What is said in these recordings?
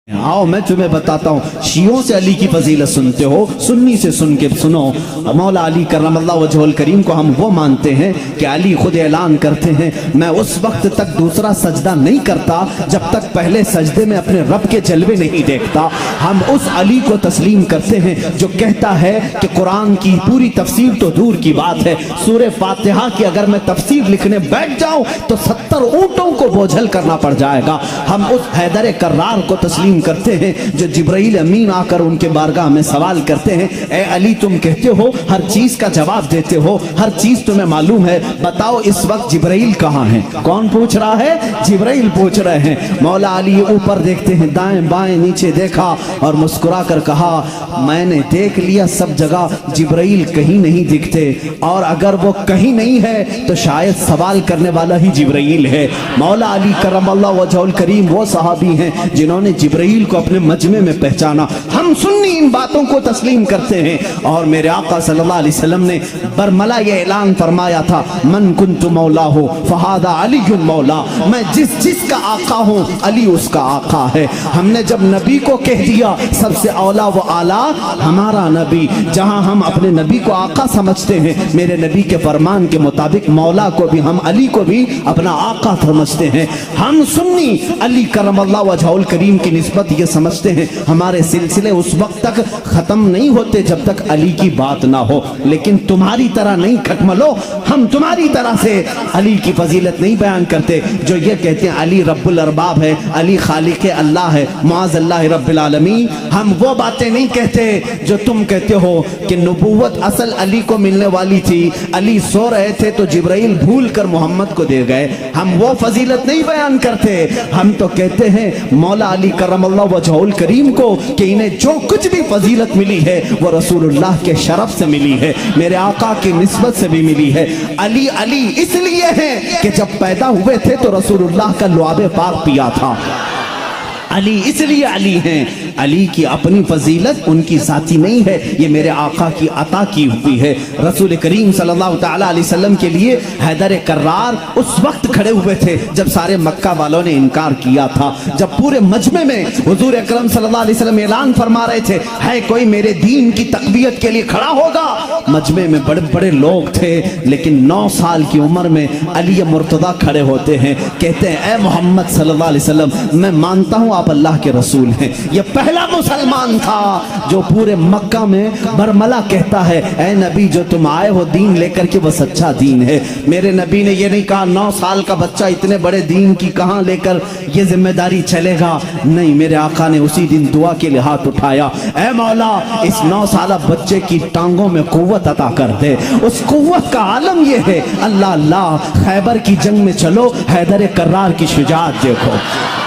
आओ मैं तुम्हें बताता हूँ, शियों से अली की फजीलत सुनते हो, सुन्नी से सुन के सुनो। मौला अली करमल्लाहु वजहुल करीम को हम वो मानते हैं कि अली खुद ऐलान करते हैं, मैं उस वक्त तक दूसरा सजदा नहीं करता जब तक पहले सजदे में अपने रब के जलवे नहीं देखता। हम उस अली को तस्लीम करते हैं जो कहता है कि कुरान की पूरी तफसीर तो दूर की बात है, सूरह फातिहा की अगर मैं तफसीर लिखने बैठ जाऊं तो 70 ऊंटों को बोझल करना पड़ जाएगा। हम उस हैदर कर्रार को तस्लीम करते हैं जो जिब्राइल अमीन आकर उनके बारगाह में सवाल करते हैं, ए अली तुम कहते हो हर चीज का जवाब देते हो, हर चीज तुम्हें मालूम है, बताओ इस वक्त जिब्राइल कहाँ है? कौन पूछ रहा है? जिब्राइल पूछ रहे हैं। मौला अली ऊपर देखते हैं, दाएं बाएं नीचे देखा और मुस्कुरा कर कहा, मैंने देख लिया सब जगह जिब्राइल कहीं नहीं दिखते, और अगर वो कहीं नहीं है तो शायद सवाल करने वाला ही जिब्राइल है। मौला अली करमल्लाहु वजहुल करीम वो सहाबी हैं जिन्होंने जिब्राइल को अपने मजमे में पहचाना। हम सुन्नी इन बातों को तस्लीम करते हैं। और मेरे आका सल्लल्लाहु अलैहि वसल्लम ने बरमला ये ऐलान फरमाया था, मन कुन्तु मौला हो फहादा अली मौला, मैं जिस का आका हूँ अली उसका आका है। हमने जब नबी को कह दिया सबसे औला व आला हमारा नबी, जहाँ हम अपने नबी को आका समझते हैं, मेरे नबी के फरमान के मुताबिक मौला को भी हम अली को भी अपना आका समझते हैं। हम सुन्नी अली करमल्लाहु वजहुल करीम की निस्बत ये समझते हैं हमारे सिलसिले उस वक्त तक खत्म नहीं होते जब तक अली की बात ना हो। लेकिन तुम्हारी तरह नहीं खटमलो, हम तुम्हारी तरह से अली की फजीलत नहीं बयान करते जो ये कहते हैं अली रब्बुल अरबाब है, अली खालिक अल्लाह है, मुआज़ अल्लाह रब्बिल आलमीन। हम वो बातें नहीं कहते जो तुम कहते हो कि नबूवत असल अली को मिलने वाली थी, अली सो रहे थे तो जिब्राइल भूल कर मोहम्मद को दे गए। हम वो फजीलत नहीं बयान करते। हम तो कहते हैं मौला अली करमल्लाहु वजहुल करीम को कि इन्हें जो कुछ भी फजीलत मिली है वो रसूलुल्लाह के शरफ से मिली है, मेरे आका की निस्बत से भी मिली है। अली अली इसलिए है कि जब पैदा हुए थे तो रसूलुल्लाह का लुआबे पाक पिया था। अली इसलिए अली हैं। अली की अपनी फजीलत उनकी साथी नहीं है, ये मेरे आका की अता की हुई है। रसूल करीम सल्लल्लाहु ताला अलैहि वसल्लम के लिए हैदर कर्रार उस वक्त खड़े हुए थे जब सारे मक्का वालों ने इनकार किया था, जब पूरे मजमे में हुजूर अकरम सल्लल्लाहु अलैहि वसल्लम ऐलान फरमा रहे थे, है कोई मेरे दीन की तकबीयत के लिए खड़ा होगा? मजमे में बड़े बड़े लोग थे, लेकिन 9 साल की उम्र में अली मुर्तदा खड़े होते हैं, कहते हैं ए मोहम्मद सल्लल्लाहु अलैहि वसल्लम, मैं मानता हूँ आप अल्लाह के रसूल हैं। ये पहला मुसलमान था जो पूरे मक्का में बरमला कहता है, ऐ नबी जो तुम आए हो दीन लेकर के वो सच्चा दीन है। मेरे नबी ने ये नहीं कहा 9 साल का बच्चा इतने बड़े दीन की कहां लेकर ये जिम्मेदारी चलेगा, नहीं, मेरे आका ने उसी दिन दुआ के लिए हाथ उठाया, ऐ मौला इस 9 साल बच्चे की टांगों में कुव्वत अता कर दे। उस कुव्वत का आलम ये है, अल्लाह अल्लाह, खैबर की जंग में चलो, हैदर कर्रार की शुजाअत देखो।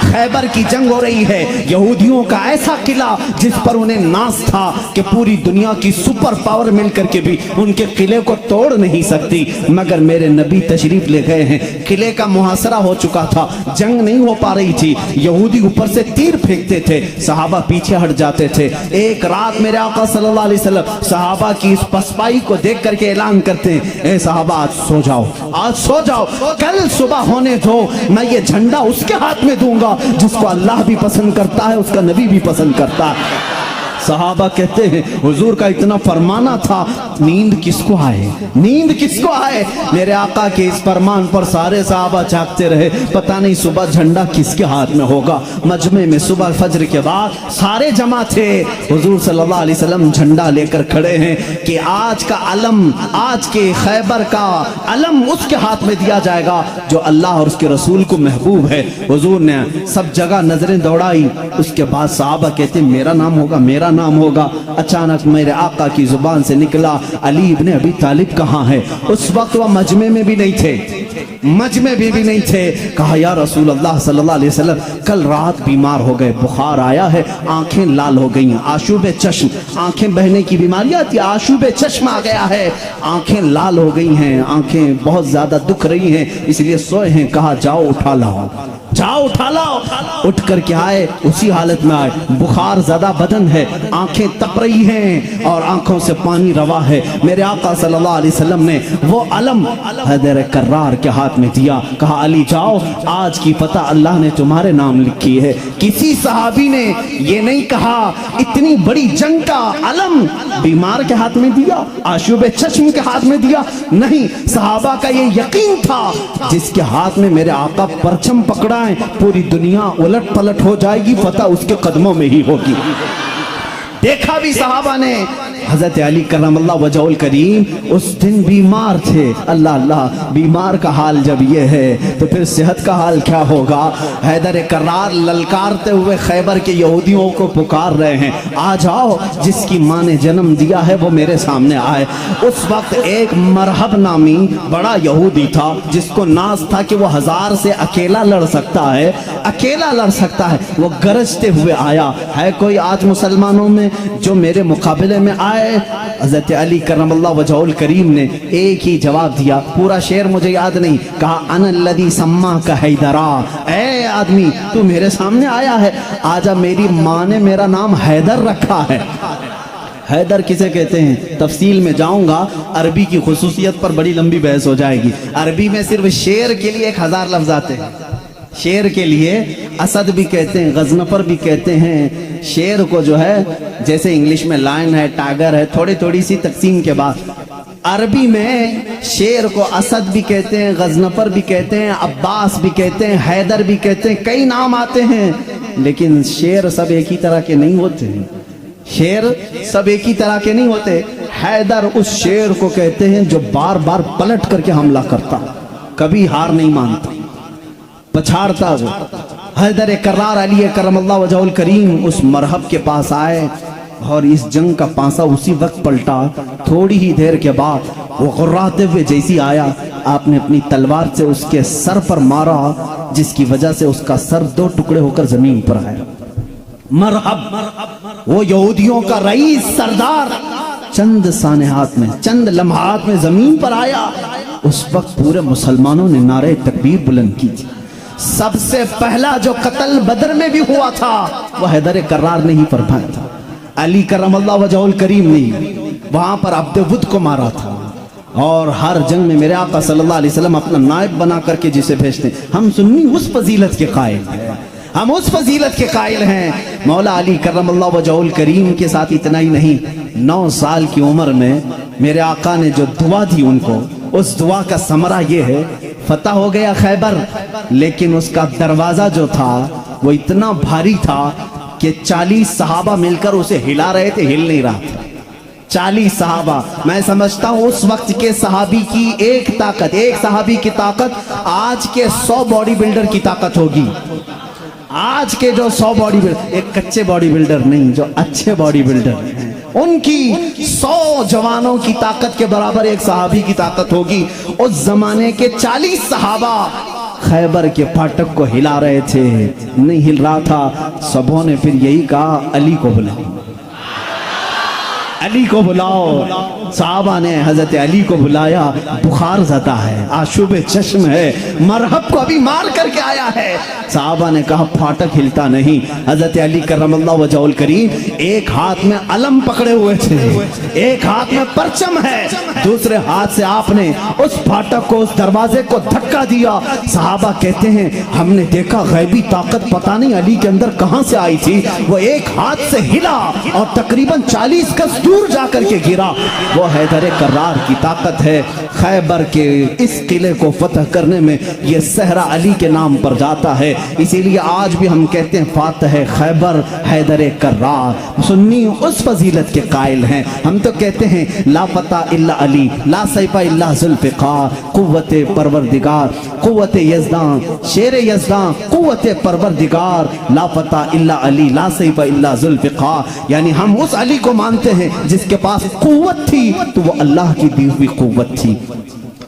खैबर की जंग हो रही है, यहूदियों का ऐसा किला जिस पर उन्हें नाज था कि पूरी दुनिया की सुपर पावर मिलकर के भी उनके किले को तोड़ नहीं सकती, मगर मेरे नबी तशरीफ ले गए हैं। किले का मुहासरा हो चुका था, जंग नहीं हो पा रही थी, यहूदी ऊपर से तीर फेंकते थे, सहाबा पीछे हट जाते थे। एक रात मेरे आका सल्लल्लाहु अलैहि वसल्लम सहाबा की इस पसपाई को देख करके ऐलान करते हैं, ए सहाबा आज सो जाओ, आज सो जाओ, कल सुबह होने दो, मैं ये झंडा उसके हाथ में दूंगा जिसको अल्लाह भी पसंद करता है, उसका नबी भी पसंद करता है। सहाबा कहते हैं हुजूर का इतना फरमाना था, नींद किसको आए, नींद किसको आए? मेरे आका के इस फरमान पर सारे सहाबा जागते रहे, पता नहीं सुबह झंडा किसके हाथ में होगा। मजमे में सुबह फजर के बाद सारे जमा थे, हुजूर सल्लल्लाहु अलैहि वसल्लम झंडा लेकर खड़े हैं कि आज का अलम, आज के खैबर का अलम उसके हाथ में दिया जाएगा जो अल्लाह और उसके रसूल को महबूब है। हुजूर ने सब जगह नजरें दौड़ाई, उसके बाद सहाबा कहते मेरा नाम होगा, मेरा नाम होगा। अचानक मेरे आका की जुबान से निकला, अली इब्ने अबी तालिब कहाँ है? उस वक्त वह मजमे में भी नहीं थे, मजमे में भी नहीं थे। कहा या रसूल अल्लाह सल्लल्लाहु अलैहि वसल्लम, कल रात बीमार हो गए, बुखार आया है, आंखें लाल हो गई हैं, आशूबे चश्म, आंखें बहने की बीमारी आती है, आशूबे चश्म आ गया है, आंखें लाल हो गई हैं, आंखें बहुत ज्यादा दुख रही हैं, इसलिए सोए हैं। कहा जाओ उठा लाओ, जाओ उठा लाओ। उठ कर के आए, उसी हालत में आए, बुखार ज़्यादा बदन है, आंखें तप रही हैं और आंखों से पानी रवा है। मेरे आका सल्लल्लाहु अलैहि वसल्लम ने वो अलम हैदर कर्रार के हाथ में दिया, कहा अली जाओ, आज की फतह अल्लाह ने तुम्हारे नाम लिखी है। किसी सहाबी ने ये नहीं कहा इतनी बड़ी जंग का अलम बीमार के हाथ में दिया, आशूब चश्म के हाथ में दिया, नहीं, सहाबा का ये यकीन था जिसके हाथ में मेरे आका परचम पकड़ा है पूरी दुनिया उलट पलट हो जाएगी, फतह उसके कदमों में ही होगी। देखा भी सहाबा ने, हजरत अली करमल्लाह वजहुल करीम उस दिन बीमार थे। अल्लाह अल्लाह, बीमार का हाल जब ये है तो फिर सेहत का हाल क्या होगा। हैदर कर्रार ललकारते हुए खैबर के यहूदियों को पुकार रहे हैं, आ जाओ, जिसकी माँ ने जन्म दिया है वो मेरे सामने आए। उस वक्त एक मरहब नामी बड़ा यहूदी था जिसको नाज था कि वो 1000 से अकेला लड़ सकता है, अकेला लड़ सकता है। वो गरजते हुए आया, है कोई आज मुसलमानों में जो मेरे मुकाबले में आए। हज़रत अली करमल्लाहु वजहुल करीम ने एक ही जवाब दिया, पूरा शेर मुझे याद नहीं, कहा अनल्लज़ी सम्मा का हैदरा, ऐ आदमी तू मेरे सामने आया है, आजा, मेरी माँ ने मेरा नाम हैदर रखा है। हैदर किसे कहते हैं तफसील में जाऊंगा, अरबी की खुसूसियत पर बड़ी लंबी बहस हो जाएगी। अरबी में सिर्फ शेर के लिए 1000 लफ्ज आते हैं। शेर के लिए असद भी कहते हैं, गजनफर भी कहते हैं। शेर को जो है जैसे इंग्लिश में लायन है, टाइगर है, थोड़ी थोड़ी सी तकसीम के बाद अरबी में शेर को असद भी कहते हैं, गजनफर भी कहते हैं, अब्बास भी कहते हैं, हैदर भी कहते हैं, कई नाम आते हैं। लेकिन शेर सब एक ही तरह के नहीं होते हैं, शेर सब एक ही तरह के नहीं होते। हैदर उस शेर को कहते हैं जो बार बार पलट करके हमला करता, कभी हार नहीं मानता, पछाड़ता। वो हैदर कर्रार अली करमल्लाहु वजहुल करीम उस मरहब के पास आए और इस जंग का पासा उसी वक्त पलटा। थोड़ी ही देर के बाद वो गुर्राते हुए जैसी आया, आपने अपनी तलवार से उसके सर पर मारा, जिसकी वजह से उसका सर 2 टुकड़े होकर जमीन पर आया। मरहब, वो यहूदियों का रईस सरदार चंद सानेहात में, चंद लम्हात में जमीन पर आया। उस वक्त पूरे मुसलमानों ने नारे तकबीर बुलंद की थी। सबसे पहला जो कत्ल बदर में भी हुआ था वो हैदर कर्रार ने ही फरमाया था। अली करमल्लाहु वजहुल करीम ने वहां पर अब्दुवुद को मारा था। और हर जंग में मेरे आका सल्लल्लाहु अलैहि वसल्लम अपना नायब बना करके जिसे भेजते, हम सुन्नी उस फजीलत के कायल हैं, हम उस फजीलत के कायल हैं। मौला अली करमल्लाहु वजहुल करीम के साथ इतना ही नहीं, 9 साल की उम्र में मेरे आका ने जो दुआ दी उनको, उस दुआ का समरा ये है, फतह हो गया खैबर, लेकिन उसका दरवाजा जो था वो इतना भारी था कि 40 सहाबा मिलकर उसे हिला रहे थे, हिल नहीं रहा था। 40 सहाबा, मैं समझता हूं उस वक्त के सहाबी की एक ताकत, एक सहाबी की ताकत आज के 100 बॉडी बिल्डर की ताकत होगी। आज के जो 100 बॉडी बिल्डर, एक कच्चे बॉडी बिल्डर नहीं, जो अच्छे बॉडी बिल्डर हैं, उनकी 100 जवानों की ताकत के बराबर एक सहाबी की ताकत होगी। उस जमाने के 40 सहाबा खैबर के फाटक को हिला रहे थे, नहीं हिल रहा था। सबों ने फिर यही कहा, अली को बुलाओ, अली को बुलाओ। साहबा ने हजरत अली को बुलाया, बुखार ज़दा है, आशुब चश्म है, मरहब को अभी मार करके आया है। साहबा ने कहा फाटक हिलता नहीं। हजरत अली करमल्लाहु वजहुल करीम एक हाथ में अलम पकड़े हुए थे, एक हाथ में परचम है, दूसरे हाथ से आपने उस फाटक को, उस दरवाजे को धक्का दिया। साहबा कहते हैं हमने देखा गैबी ताकत पता नहीं अली के अंदर कहां से आई थी, वो एक हाथ से हिला और तकरीबन 40 गज दूर जाकर के गिरा। वो हैदर कर्रार की ताकत है। खैबर के इस किले को फतह करने में ये सहरा अली के नाम पर जाता है, इसीलिए आज भी हम कहते हैं फातह खैबर हैदर कर्रार। सुन्नी उस फजीलत के कायल हैं। हम तो कहते हैं ला फतह इल्ला अली, ला सैफा इल्ला जुल्फ़िकार, कुव्वत परवरदिगार, कुव्वत यज़दान, शेर यज़दान, कुव्वत परवरदिगार, ला फतह इल्ला अली, ला सैफा इल्ला जुल्फ़िकार। यानी हम उस अली को मानते हैं जिसके पास कुव्वत थी तो वो अल्लाह की दी हुई कुव्वत थी।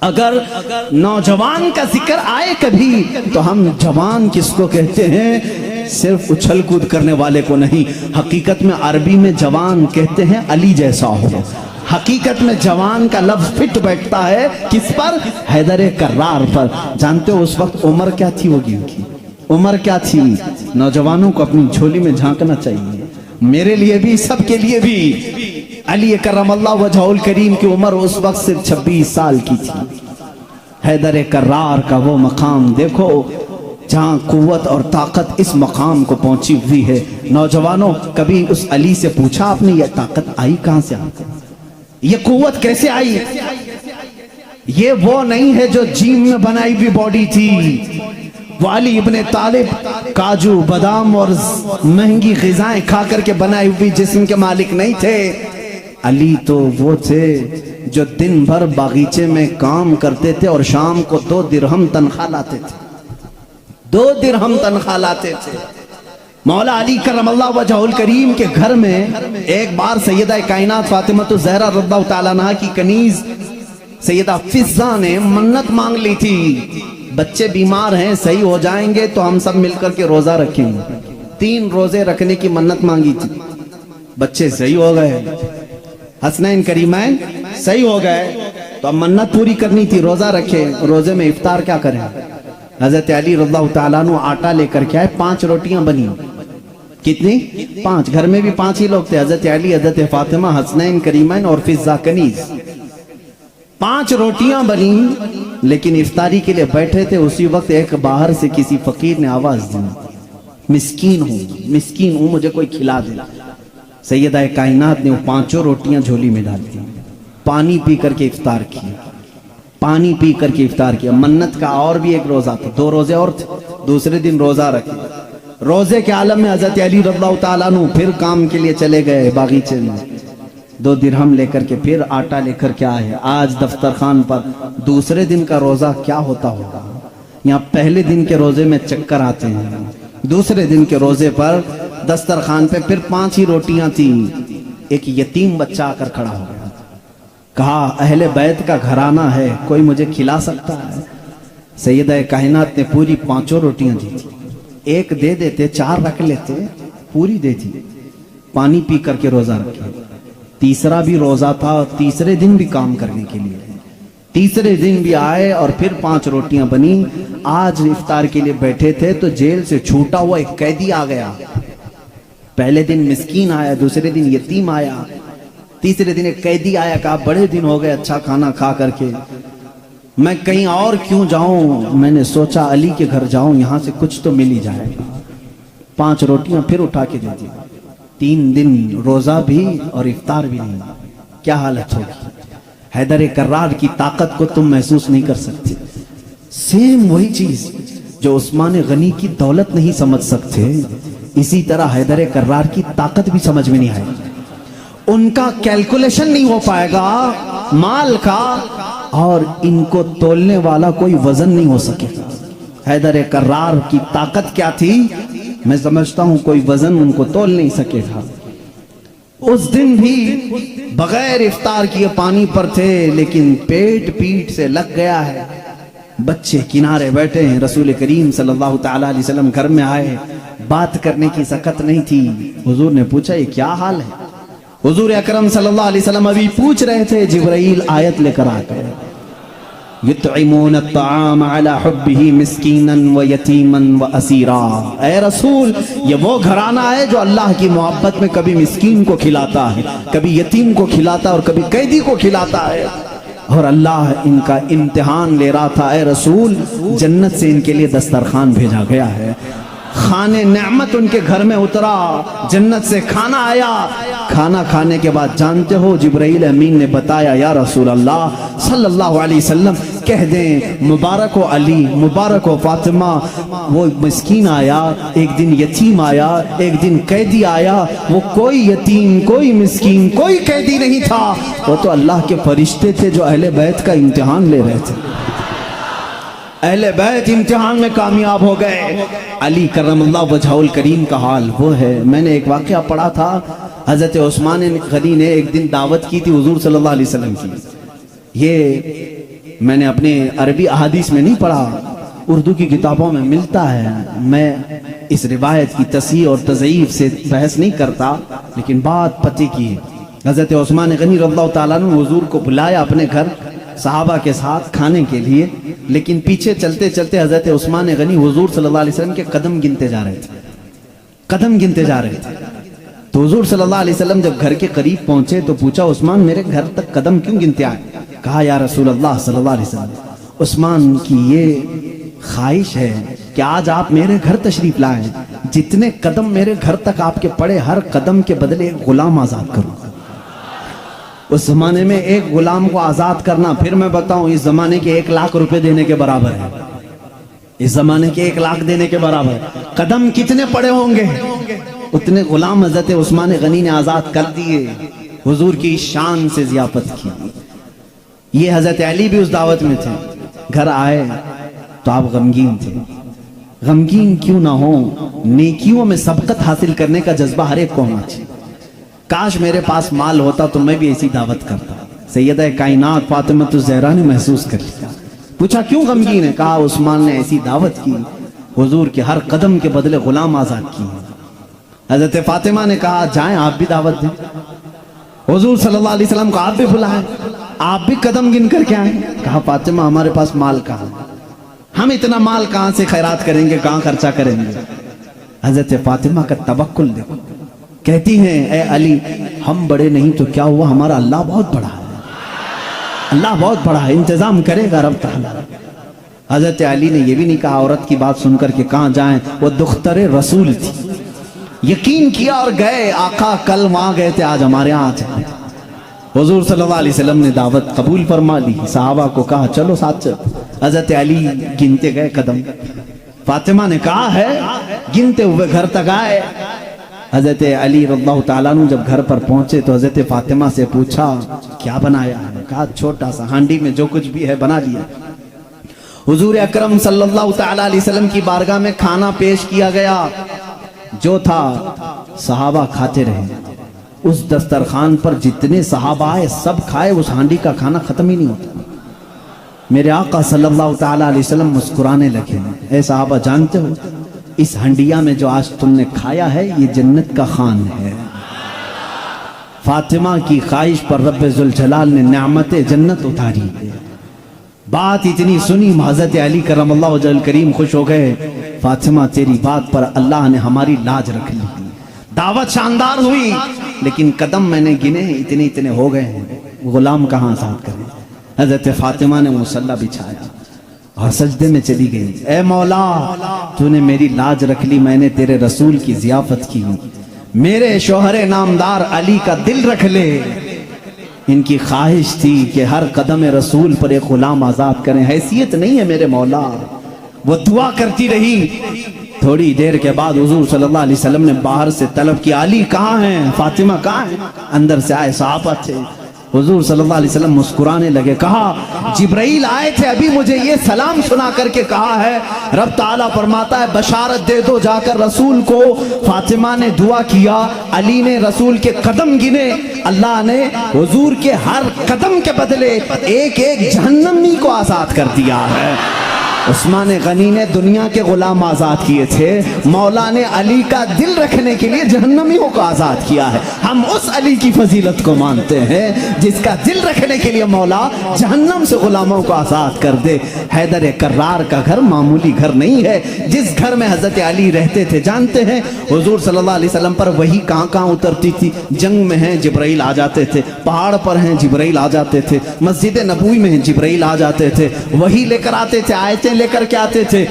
अगर नौजवान का जिक्र आए कभी तो हम जवान किसको कहते हैं? सिर्फ उछल कूद करने वाले को नहीं, हकीकत में अरबी में जवान कहते हैं अली जैसा हो। हकीकत में जवान का लफ्ज फिट बैठता है किस पर? हैदर कर्रार पर। जानते हो उस वक्त उम्र क्या थी होगी उनकी? उम्र क्या थी? नौजवानों को अपनी झोली में झांकना चाहिए, मेरे लिए भी, सबके लिए भी। अली करमल्लाहु वजहुल करीम की उम्र उस वक्त सिर्फ 26 साल की थी। हैदर कर्रार का वो मकाम देखो जहाँ कुव्वत और ताकत इस मकाम को पहुंची हुई है। नौजवानों, कभी उस अली से पूछा आपने ये ताकत आई कहां से आपको? ये कुव्वत कैसे आई? ये वो नहीं है जो जिम में बनाई हुई बॉडी थी। वो अली इब्ने तालिब काजू बादाम और महंगी ग़िज़ाएं खा करके बनाई हुई जिस्म के मालिक नहीं थे। अली तो वो थे जो दिन भर बागीचे में काम करते थे और शाम को 2 दिरहम तनख्वाह लाते थे। 2 दिरहम तनख्वाह लाते थे। मौला अली करमल्लाहु वजहुल करीम के घर में एक बार सैयदा कायनात फातिमा ज़हरा रज़ियल्लाहु ताला अन्हा की कनीज सैयदा फिज़्ज़ा ने मन्नत मांग ली थी, बच्चे बीमार हैं, सही हो जाएंगे तो हम सब मिलकर के रोजा रखेंगे। 3 रोजे रखने की मन्नत मांगी थी, बच्चे सही हो गए, हसनैन करीमैन सही हो गए, तो अब मन्नत पूरी करनी थी, रोजा रखे। रोजे में इफ्तार क्या करें? हजरत अली रज़ियल्लाहु ताला अन्हु आटा लेकर के आए, 5 रोटियां बनी। कितनी? 5। घर में भी 5 ही लोग थे, हजरत अली, हजरत फातिमा, हसनैन करीमैन और फिज़्ज़ा कनीज। 5 रोटियां बनी, लेकिन इफ्तारी के लिए बैठे थे। उसी वक्त एक बाहर से किसी फकीर ने आवाज दी, मिस्कीन हूं, मुझे कोई खिला दे। सैयदा कायनात ने वो 5 रोटियां झोली में डाल दी, पानी पी करके इफ्तार किया, पानी पी करके इफ्तार किया। मन्नत का और भी एक रोजा था, 2 रोजे और थे, दूसरे दिन रोजा रखे। रोजे के आलम में हजरत अली रज़ियल्लाहु ताला अन्हु फिर काम के लिए चले गए बागीचे में, 2 दिरहम लेकर के फिर आटा लेकर के आए। आज दफ्तर खान पर दूसरे दिन का रोजा क्या होता होगा? यहाँ पहले दिन के रोजे में चक्कर आते हैं, दूसरे दिन के रोजे पर दस्तरखान पे फिर 5 ही रोटियां थी। एक यतीम बच्चा आकर खड़ा हो गया, कहा अहले बैत का घराना है, कोई मुझे खिला सकता है? सैयदा कायनात ने पूरी 5 रोटियां दी थी, एक दे देते, 4 रख लेते, पूरी दे दी। पानी पी करके रोजा रखे। तीसरा भी रोजा था, तीसरे दिन भी काम करने के लिए, तीसरे दिन भी आए और फिर 5 रोटियां बनी। आज इफ्तार के लिए बैठे थे तो जेल से छूटा हुआ एक कैदी आ गया। पहले दिन मिस्कीन आया, दूसरे दिन यतीम आया, तीसरे दिन एक कैदी आया, कहा बड़े दिन हो गए अच्छा खाना खा करके, मैं कहीं और क्यों जाऊं? मैंने सोचा अली के घर जाऊं, यहां से कुछ तो मिल ही जाएगा। 5 रोटियां फिर उठा के दे दी। 3 दिन रोजा भी और इफ्तार भी नहीं। क्या हालत होगी? हैदर कर्रार की ताकत को तुम महसूस नहीं कर सकते। सेम वही चीज जो उस्मान गनी की दौलत नहीं समझ सकते, इसी तरह हैदर कर्रार की ताकत भी समझ में नहीं आएगी। उनका कैलकुलेशन नहीं हो पाएगा माल का, और इनको तोलने वाला कोई वजन नहीं हो सकेगा। हैदर कर्रार की ताकत क्या थी? मैं समझता हूं कोई वजन उनको तोल नहीं सकेगा। उस दिन भी बगैर इफ्तार किए पानी पर थे, लेकिन पेट पीठ से लग गया है। बच्चे किनारे बैठे हैं, रसूल करीम सल्लल्लाहु ताला अलैहि वसल्लम घर में आए, बात करने की सकत नहीं थी। हुजूर ने पूछा ये क्या हाल है? हुजूर अकरम सल्लल्लाहु अलैहि वसल्लम अभी पूछ रहे थे, जिब्राइल आयत लेकर आ गए, युतइमून अत्ताम अला हुब्बिही मिस्कीनन व यतीमन व असीरा। ऐ रसूल, ये वो घराना है जो अल्लाह की मोहब्बत में कभी मिस्कीन को खिलाता है, कभी यतीम को खिलाता है और कभी कैदी को खिलाता है। और अल्लाह इनका इम्तिहान ले रहा था। ऐ रसूल, जन्नत से इनके लिए दस्तरखान भेजा गया है, खाने नेमत उनके घर में उतरा, जन्नत से खाना आया। खाना खाने के बाद जानते हो जिब्राइल अमीन ने बताया, या रसूल अल्लाह सल्लल्लाहु अलैहि वसल्लम कह दें मुबारक हो अली, मुबारक हो फातिमा, वो मिस्कीन आया, एक दिन यतीम आया, एक दिन कैदी आया। वो कोई यतीम, कोई मिस्कीन, कोई कैदी नहीं था, वो तो अल्लाह के फरिश्ते थे जो अहले बैत का इम्तिहान ले रहे थे। अहले बैत इम्तिहान में कामयाब हो गए। अली करमल्लाहु वजहुल करीम का हाल वो है। मैंने एक वाक़या पढ़ा था, हज़रत उस्मान गनी ने एक दिन दावत की थी हुजूर सल्लल्लाहु अलैहि वसल्लम की। ये मैंने अपने अरबी अहादीस में नहीं पढ़ा, उर्दू की किताबों में मिलता है। मैं इस रिवायत की तस्हीह और तज़ईफ से बहस नहीं करता, लेकिन बात पते की है। हज़रत उस्मान गनी रज़ियल्लाहु ताला अन्हु हुजूर को बुलाया अपने घर, صحابہ کے ساتھ کھانے کے لیے، لیکن پیچھے چلتے چلتے حضرت عثمان غنی حضور صلی اللہ علیہ وسلم کے قدم گنتے جا رہے تھے، قدم گنتے جا رہے تھے۔ تو حضور صلی اللہ علیہ وسلم جب گھر کے قریب پہنچے تو پوچھا عثمان میرے گھر تک قدم کیوں گنتے آئے؟ کہا یا رسول اللہ صلی اللہ علیہ وسلم، عثمان کی یہ خواہش ہے کہ آج آپ میرے گھر تشریف لائیں، جتنے قدم میرے گھر تک آپ کے پڑے ہر قدم کے بدلے ایک غلام آزاد کروں۔ اس زمانے میں ایک غلام کو آزاد کرنا، پھر میں بتاؤں، اس زمانے کے 1,00,000 روپے دینے کے برابر ہے، اس زمانے کے 1,00,000 دینے کے برابر ہے۔ قدم کتنے پڑے ہوں گے؟ اتنے غلام حضرت عثمان غنی نے آزاد کر دیے، حضور کی شان سے ضیافت کی۔ یہ حضرت علی بھی اس دعوت میں تھے، گھر آئے تو آپ غمگین تھے۔ غمگین کیوں نہ ہو، نیکیوں میں سبقت حاصل کرنے کا جذبہ ہر ایک کو ہونا چاہیے۔ کاش میرے پاس مال ہوتا تو میں بھی ایسی دعوت کرتا۔ سیدہ کائنات فاطمہ الزہرا نے محسوس کر لیا، پوچھا کیوں غمگین ہے؟ کہا عثمان نے ایسی دعوت کی، حضور کے ہر قدم کے بدلے غلام آزاد کیے۔ حضرت فاطمہ نے کہا جائیں آپ بھی دعوت دیں، حضور صلی اللہ علیہ وسلم کو آپ بھی بلائیں، آپ بھی قدم گن کر کے آئیں۔ کہا فاطمہ ہمارے پاس مال کہاں، ہم اتنا مال کہاں سے خیرات کریں گے، کہاں خرچہ کریں گے؟ حضرت فاطمہ کا توکل دیکھو، کہتی ہیں اے علی ہم بڑے نہیں تو کیا ہوا، ہمارا اللہ بہت بڑا ہے، اللہ بہت بڑا ہے، انتظام کرے گا رب تعالیٰ۔ حضرت علی نے یہ بھی نہیں کہا عورت کی بات سن کر کہ کہاں جائیں، وہ دختر رسول تھی، یقین کیا اور گئے، آقا کل وہاں گئے تھے آج ہمارے یہاں آجائیں۔ حضور صلی اللہ علیہ وسلم نے دعوت قبول فرما لی، صحابہ کو کہا چلو ساتھ چلو۔ حضرت علی گنتے گئے قدم، فاطمہ نے کہا ہے گنتے ہوئے گھر تک آئے۔ حضرت علی رضی اللہ تعالیٰ عنہ جب گھر پر پہنچے تو حضرت فاطمہ سے پوچھا کیا بنایا ہے؟ کہا چھوٹا سا ہانڈی میں جو کچھ بھی ہے بنا لیا۔ حضور اکرم صلی اللہ تعالیٰ علیہ وسلم کی بارگاہ میں کھانا پیش کیا گیا، جو تھا صحابہ کھاتے رہے۔ اس دسترخوان پر جتنے صحابہ آئے سب کھائے، اس ہانڈی کا کھانا ختم ہی نہیں ہوتا۔ میرے آقا صلی اللہ تعالیٰ علیہ وسلم مسکرانے لگے، اے صحابہ جانتے ہو اس ہنڈیا میں جو آج تم نے کھایا ہے یہ جنت کا خوان ہے۔ فاطمہ کی خواہش پر رب ذوالجلال نے نعمت جنت اتاری۔ بات اتنی سنی حضرت علی کرم اللہ وجہ الکریم خوش ہو گئے، فاطمہ تیری بات پر اللہ نے ہماری لاج رکھ لی، دعوت شاندار ہوئی لیکن قدم میں نے گنے اتنے اتنے ہو گئے ہیں، غلام کہاں آزاد کریں؟ حضرت فاطمہ نے مصلی بچھایا اور سجدے میں چلی گئی، اے مولا تو نے میری لاج رکھ لی، میں نے تیرے رسول کی ضیافت کی، میرے شوہر نامدار علی کا دل رکھ لے۔ ان کی خواہش تھی کہ ہر قدم رسول پر ایک غلام آزاد کریں، حیثیت نہیں ہے میرے مولا۔ وہ دعا کرتی رہی۔ تھوڑی دیر کے بعد حضور صلی اللہ علیہ وسلم نے باہر سے طلب کیا علی کہاں ہیں، فاطمہ کہاں ہیں؟ اندر سے آئے صحابہ تھے، حضور صلی اللہ علیہ وسلم مسکرانے لگے، کہا جبرائیل آئے تھے ابھی مجھے یہ سلام سنا کر کے کہا ہے رب تعالیٰ فرماتا ہے بشارت دے دو جا کر رسول کو۔ فاطمہ نے دعا کیا، علی نے رسول کے قدم گنے، اللہ نے حضور کے ہر قدم کے بدلے ایک ایک جہنمی کو آزاد کر دیا ہے۔ عثمان غنی نے دنیا کے غلام آزاد کیے تھے، مولا نے علی کا دل رکھنے کے لیے جہنمیوں کو آزاد کیا ہے۔ ہم اس علی کی فضیلت کو مانتے ہیں جس کا دل رکھنے کے لیے مولا جہنم سے غلاموں کو آزاد کر دے۔ حیدر کرار کا گھر معمولی گھر نہیں ہے، جس گھر میں حضرت علی رہتے تھے جانتے ہیں حضور صلی اللہ علیہ وسلم پر وہی کہاں کہاں اترتی تھی؟ جنگ میں ہیں جبرائیل آ جاتے تھے، پہاڑ پر ہیں جبرائیل آ جاتے تھے، مسجد نبوی میں ہیں جبرائیل آ جاتے تھے، وہی لے کر آتے تھے، آیتیں لے کر کے آتے تھے۔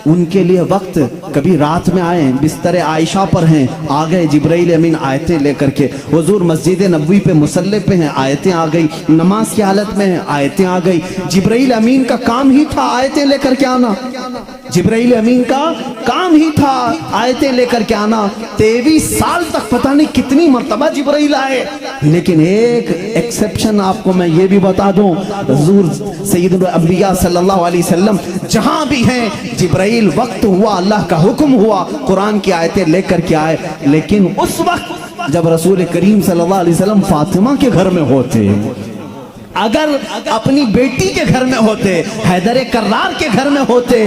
ان کے لیے وقت کبھی رات میں آئے، بستر عائشہ پر ہیں، آ گئے جبرائیل امین آیتیں لے کر کے، حضور مسجد نبوی پہ مصلی پہ ہیں، آیتیں آ گئی، نماز کی حالت میں ہیں، آیتیں آ گئی۔ جبرائیل امین کا کام ہی تھا آیتیں لے کر کے آنا، جبرائیل امین کا کام ہی تھا آیتیں لے کر کے آنا۔ 23 سال تک پتہ نہیں کتنی مرتبہ جبرائیل آئے، لیکن ایک ایکسپشن آپ کو میں یہ بھی بتا دوں، حضور سید الانبیاء صلی اللہ علیہ وسلم جہاں بھی ہیں جبرائیل وقت ہوا اللہ کا حکم ہوا قرآن کی آیتیں لے کر کے آئے، لیکن اس وقت جب رسول کریم صلی اللہ علیہ وسلم فاطمہ کے گھر میں ہوتے، अगर अपनी बेटी के घर में होते, हैदर कर्रार के घर में होते,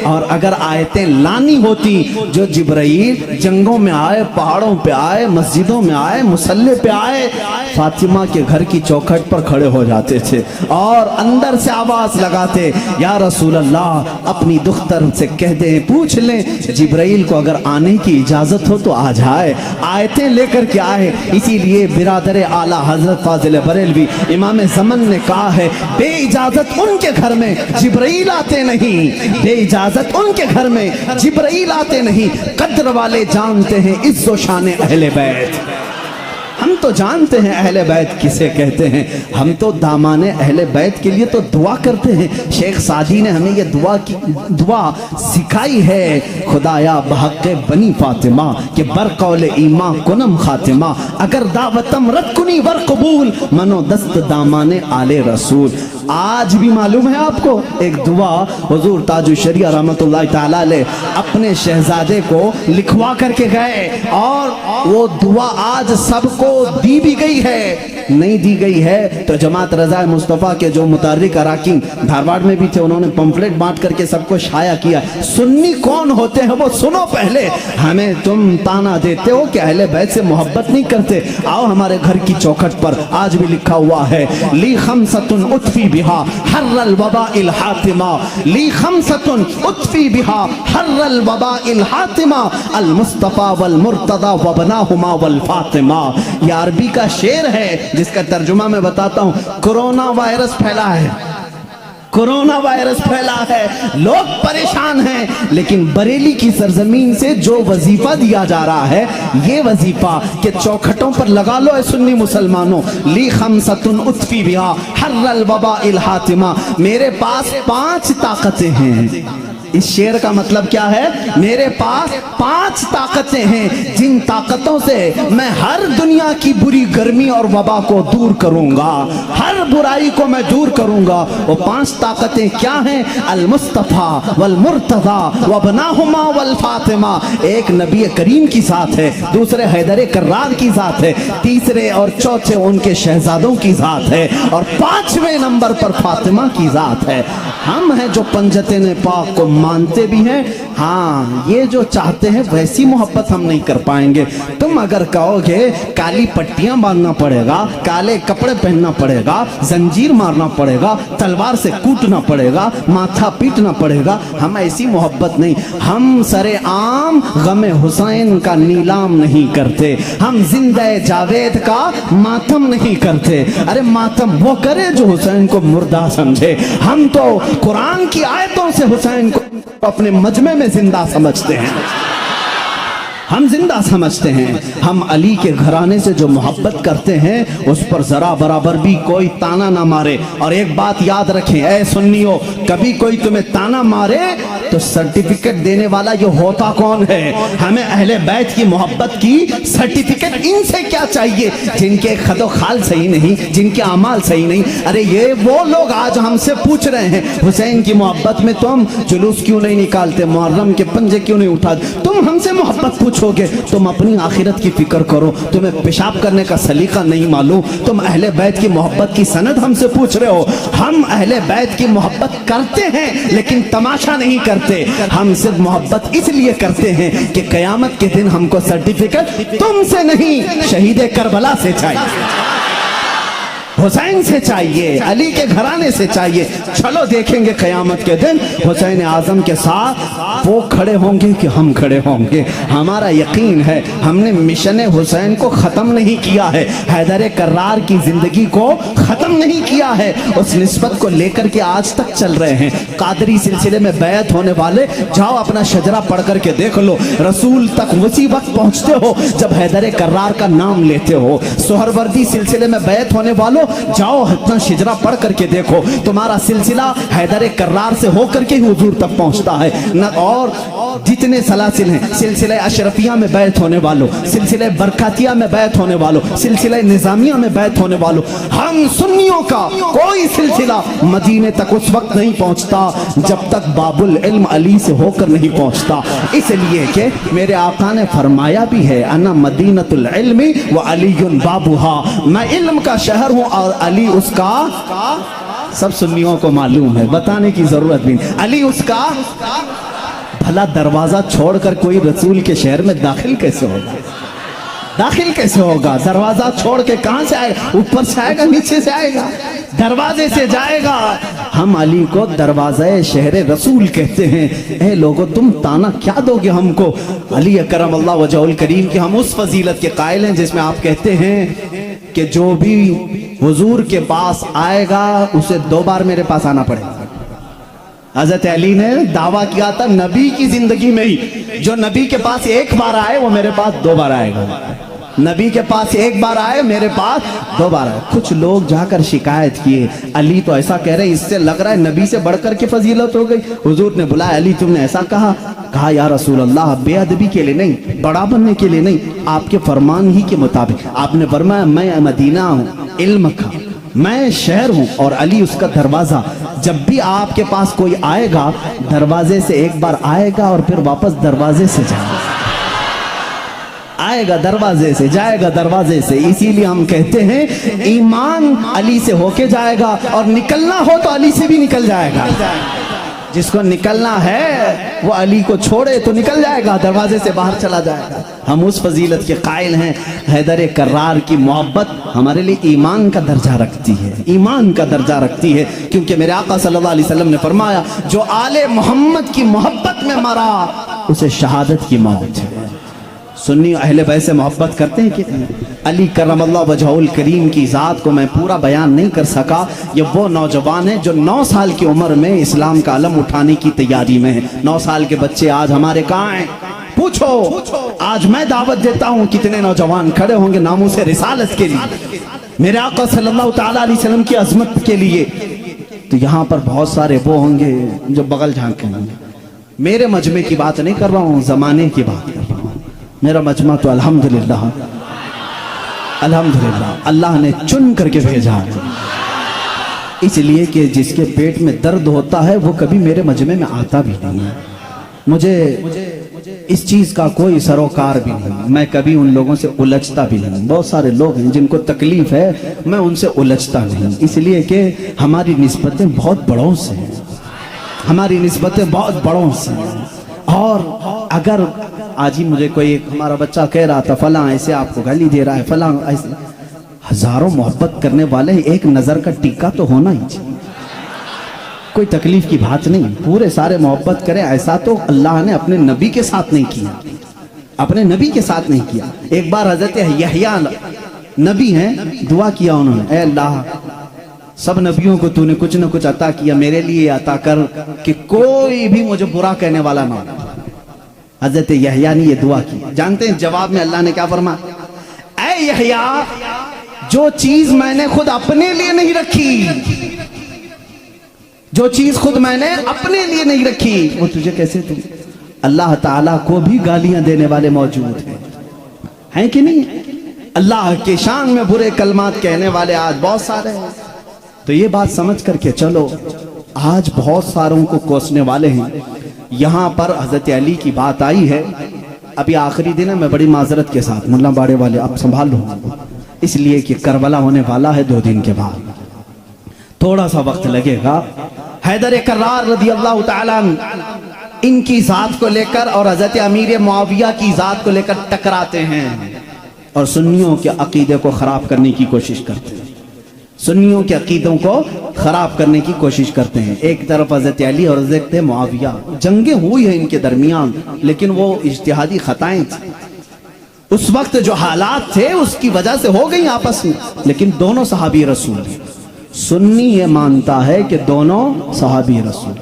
और अगर आयतें लानी होती जो जिब्राइल जंगों में आए, पहाड़ों पे आए, मस्जिदों में आए, मुसल्ले पे आए, फातिमा के घर की चौखट पर खड़े हो जाते थे और अंदर से आवाज लगाते, या रसूल अल्लाह, अपनी दुख्तर से कह दे, पूछ लें जिब्राइल को अगर आने की इजाजत हो तो आ जाए, आयतें लेकर के आए। इसीलिए बिरादर आला हजरत फाजिल बरेलवी इमाम ज़मन ने कहा है, बे इजाजत उनके घर में जिब्राइल आते नहीं, बे इजाजत उनके घर में जिब्राइल आते नहीं। कद्र वाले जानते हैं इज्जो शान अहले बैत। हम तो जानते हैं अहले बैत किसे कहते हैं, हम तो दामाने अहले बैत के लिए तो दुआ करते हैं। शेख सादी ने हमें ये दुआ सिखाई है, खुदाया बहक़ बनी फातिमा के बरकौल ईमा कुनम खातिमा, अगर दावतम रद कुनी वर कबूल, मनो दस्त दामाने आले रसूल। आज भी मालूम है आपको एक दुआ हुजूर ताजुल शरिया रहमतुल्लाह तआला अलैह अपने शहजादे को लिखवा करके गए, और वो दुआ आज सबको दी भी गई है, नहीं दी गई है तो जमात रज़ा मुस्तफ़ा के जो मुतारिक अराकीन धारवाड़ में भी थे, उन्होंने पंफलेट बांट करके सबको शाया किया। सुन्नी कौन होते हैं वो सुनो पहले। हमें तुम ताना देते हो कि अहले बैत से मोहब्बत नहीं करते, आओ हमारे घर की चौखट पर आज भी लिखा हुआ है, ली खमसतुन उतफी बिहा हर्रल वबाइल हातिमा, ली खमसतुन उतफी बिहा हर्रल वबाइल हातिमा, अल मुस्तफ़ा वल मुर्तदा वबनाहुमा वल फातिमा। ये अरबी का शेर है जिसका तर्जुमा मैं बताता हूं। कोरोना वायरस फैला है, कोरोना वायरस फैला है, लोग परेशान हैं, लेकिन बरेली की सरजमीन से जो वजीफा दिया जा रहा है, ये वजीफा के चौखटों पर लगा लो ऐ सुन्नी मुसलमानों, ली खमसतुन उतफी बिहा हर्रल वबाइल हातिमा। मेरे पास 5 ताकतें हैं। इस शेर का मतलब क्या है, मेरे पास 5 ताकतें हैं जिन ताकतों से मैं हर दुनिया की बुरी गर्मी और वबा को दूर करूंगा, हर बुराई को मैं दूर करूंगा। वो 5 ताकतें क्या हैं, अल मुस्तफ़ा वल मुर्तज़ा वबनाहुमा वल फातिमा। एक नबी करीम की ज़ात है, दूसरे हैदर कर्रार की ज़ात है, तीसरे और चौथे उनके शहजादों की ज़ात है, और 5वें नंबर पर फातिमा की ज़ात है। हम हैं जो पंजतन पाक को मानते भी हैं, हाँ ये जो चाहते हैं वैसी मोहब्बत हम नहीं कर पाएंगे। तुम अगर कहोगे काली पट्टियां बांधना पड़ेगा, काले कपड़े पहनना पड़ेगा, जंजीर मारना पड़ेगा, तलवार से कूटना पड़ेगा, माथा पीटना पड़ेगा, हम ऐसी मोहब्बत नहीं। हम सरे आम गमे हुसैन का नीलाम नहीं करते, हम जिंदे जावेद का मातम नहीं करते। अरे मातम वो करे जो हुसैन को मुर्दा समझे। हम तो कुरान की आयतों से हुसैन को अपने मजमे में जिंदा समझते हैं, हम जिंदा समझते हैं। हम अली के घराने से जो मोहब्बत करते हैं उस पर जरा बराबर भी कोई ताना ना मारे। और एक बात याद रखें ऐ सुन्नियों, कभी कोई तुम्हें ताना मारे तो सर्टिफिकेट देने वाला ये होता कौन है? हमें अहले बैत की मोहब्बत की सर्टिफिकेट इनसे क्या चाहिए जिनके खदो खाल सही नहीं, जिनके अमाल सही नहीं। अरे ये वो लोग आज हमसे पूछ रहे हैं हुसैन की मोहब्बत में तुम जुलूस क्यों नहीं निकालते, मुहर्रम के पंजे क्यों नहीं उठाते। तुम हमसे मोहब्बत पूछोगे, तुम अपनी आखिरत की फिक्र करो। तुम्हें पेशाब करने का सलीका नहीं मालूम, तुम अहले बैत की मोहब्बत की सनद हमसे पूछ रहे हो। हम अहले बैत की मोहब्बत करते हैं लेकिन तमाशा नहीं करते। हम सिर्फ मोहब्बत इसलिए करते हैं कि कयामत के दिन हमको सर्टिफिकेट तुमसे नहीं शहीद करबला से चाहिए, हुसैन से चाहिए, अली के घराने से चाहिए। चलो देखेंगे कयामत के दिन हुसैन आजम के साथ वो खड़े होंगे कि हम खड़े होंगे। हमारा यकीन है हमने मिशन हुसैन को ख़त्म नहीं किया है, हैदर कर्रार की ज़िंदगी को ख़त्म नहीं किया है, उस निस्बत को लेकर के आज तक चल रहे हैं। कादरी सिलसिले में बैत होने वाले जाओ अपना शजरा पढ़ करके देख लो, रसूल तक उसी वक्त पहुँचते हो जब हैदर कर्रार का नाम लेते हो। सोहरवर्दी सिलसिले में बैत होने वालों जाओ अपना शिजरा पढ़ करके देखो, तुम्हारा सिलसिला हैदर कर्रार से होकर के हुजूर तक पहुंचता है। न और जितने सलासिल हैं, सिलसिला अशरफिया में बैत होने वालों, सिलसिला बरकातिया में बैत होने वालों, सिलसिला निजामिया में बैत होने वालों, हम सुन्नियों का कोई सिलसिला मदीने तक उस वक्त नहीं पहुंचता जब तक बाबुल इल्म अली से होकर नहीं पहुंचता। इसलिए कि मेरे आका ने फरमाया भी है, अना मदीनतुल इल्मी व अलीयुन बाबुहा, मैं इल्म का शहर हूं और अली उसका। सब सुन्नियों को मालूम है, बताने की जरूरत भी नहीं। अली उसका। भला दरवाजा छोड़कर कोई रसूल के शहर में दाखिल कैसे होगा? दाखिल कैसे होगा? दरवाजा छोड़ के कहां से आएगा? ऊपर से आएगा, नीचे से आएगा, दरवाजे से जाएगा। हम अली को दरवाज़े शहर रसूल कहते हैं। ए लोगों, तुम ताना क्या दोगे हमको? अली अकरम अल्लाह वजहुल करीम की हम उस फजीलत के कायल हैं जिसमें आप कहते हैं कि जो भी हुजूर के पास आएगा उसे 2 बार मेरे पास आना पड़ेगा। हज़रत अली ने दावा किया था नबी की जिंदगी में ही, जो नबी के पास 1 बार आए वो मेरे पास 2 बार आएगा। नबी के पास 1 बार आए, मेरे पास 2 बार आए। कुछ लोग जाकर शिकायत किए, अली तो ऐसा कह रहे, इससे लग रहा है नबी से बढ़कर के फजीलत हो गई। हुजूर ने बुलाया, अली तुमने ऐसा कहा? कहा या रसूल अल्लाह, बेअदबी के लिए नहीं, बड़ा बनने के लिए नहीं, आपके फरमान ही के मुताबिक। आपने फरमाया मैं मदीना हूँ इल्म का, मैं शहर हूँ और अली उसका दरवाजा। जब भी आपके पास कोई आएगा दरवाजे से 1 बार आएगा और फिर वापस दरवाजे से जाएगा, आएगा दरवाजे से, जाएगा दरवाजे से। इसीलिए हम कहते हैं ईमान अली से होके जाएगा और निकलना हो तो अली से भी निकल जाएगा। जिसको निकलना है वो अली को छोड़े तो निकल जाएगा, दरवाजे से बाहर चला जाएगा। हम उस फजीलत के कायल हैं। हैदर कर्रार की मोहब्बत हमारे लिए ईमान का दर्जा रखती है, ईमान का दर्जा रखती है, क्योंकि मेरे आका सल्लल्लाहु अलैहि वसल्लम ने फरमाया जो आले मोहम्मद की मोहब्बत में मरा उसे शहादत की मौत है। सुन्नी अहले बैत से मोहब्बत करते हैं कि अली करमल्लाहु वजहुल करीम की ज़ात को मैं पूरा बयान नहीं कर सका। ये वो नौजवान है जो 9 साल की उम्र में इस्लाम का अलम उठाने की तैयारी में है। 9 साल के बच्चे आज हमारे कहाँ हैं? पूछो। आज मैं दावत देता हूँ, कितने नौजवान खड़े होंगे नामूस रिसालत के लिए, मेरे आका सल्लल्लाहु ताला अलैहि वसल्लम की अजमत के लिए। तो यहाँ पर बहुत सारे वो होंगे जो बगल झांकेंगे। मेरे मजमे की बात नहीं कर रहा हूँ, जमाने की बात कर रहा हूँ। मेरा मजमा तो अल्हम्दुलिल्लाह अल्हम्दुलिल्लाह अल्लाह ने चुन करके भेजा है, इसलिए कि जिसके पेट में दर्द होता है वो कभी मेरे मजमे में आता भी नहीं है। मुझे इस चीज़ का कोई सरोकार भी नहीं, मैं कभी उन लोगों से उलझता भी नहीं। बहुत सारे लोग हैं जिनको तकलीफ है, मैं उनसे उलझता नहीं, इसलिए कि हमारी निस्बतें बहुत बड़ों से हैं, हमारी निस्बतें बहुत बड़ों से हैं। और अगर आज ही मुझे कोई हमारा बच्चा कह रहा था फलां ऐसे आपको गाली दे रहा है, फलां ऐसे, हजारों मोहब्बत करने वाले एक नजर का टीका तो होना ही चाहिए। कोई तकलीफ की बात नहीं, पूरे सारे मोहब्बत करें। ऐसा तो अल्लाह ने अपने नबी के साथ नहीं किया, अपने नबी के साथ नहीं किया। एक बार हजरत यहया नबी हैं, दुआ किया उन्होंने, ऐ अल्लाह सब नबियों को तूने कुछ न कुछ अता किया, मेरे लिए अता कर कि कोई भी मुझे बुरा कहने वाला ना हो। हजरत यहया ने ये दुआ की। जानते हैं जवाब में अल्लाह ने क्या फरमाया? ऐ यहया, जो चीज मैंने खुद अपने लिए नहीं रखी, जो चीज खुद मैंने अपने लिए नहीं रखी वो तुझे कैसे दूं? अल्लाह ताला को भी गालियां देने वाले मौजूद हैं कि नहीं? अल्लाह के शान में बुरे कलमात कहने वाले आज बहुत सारे हैं। तो ये बात समझ करके चलो, आज बहुत सारों को कोसने वाले हैं। यहाँ पर हजरत अली की बात आई है। अभी आखिरी दिन है, मैं बड़ी माजरत के साथ मुल्ला बाड़े वाले आप संभाल लो, इसलिए कि करबला होने वाला है 2 दिन के बाद, थोड़ा सा वक्त लगेगा। हैदर कर्रार रज़ी अल्लाह ताला इनकी जात को लेकर और हजरत अमीर मुआविया की जात को लेकर टकराते हैं और सुन्नियों के अकीदे को खराब करने की कोशिश करते हैं, सुन्नियों के अकीदों को खराब करने की कोशिश करते हैं। एक तरफ हजरत अली और हजरत मुआविया, जंगें हुई है इनके दरमियान, लेकिन वो इज्तिहादी खताएं थी। उस वक्त जो हालात थे उसकी वजह से हो गई आपस में, लेकिन दोनों सहाबी रसूल। सुन्नी ये मानता है कि दोनों सहाबी रसूल।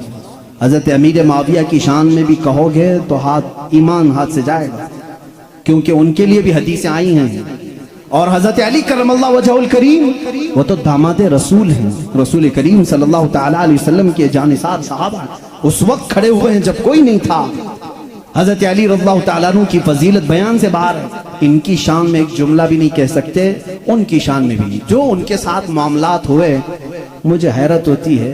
हजरत अमीर मुआविया की शान में भी कहोगे तो हाथ ईमान हाथ से जाएगा, क्योंकि उनके लिए भी हदीसें आई हैं। और हजरत अली करमल्लाहु वजहुल करीम वो तो दामाद रसूल हैं, रसूल करीम सल्लल्लाहु ताला अलैहि वसल्लम के जानिसार सहाबा उस वक्त खड़े हुए हैं जब कोई नहीं था। حضرت علی رضی اللہ تعالیٰ عنہ کی فضیلت بیان سے باہر ہے. ان کی شان میں ایک جملہ بھی نہیں کہہ سکتے, ان کی شان میں بھی. جو ان کے ساتھ معاملات ہوئے, مجھے حیرت ہوتی ہے,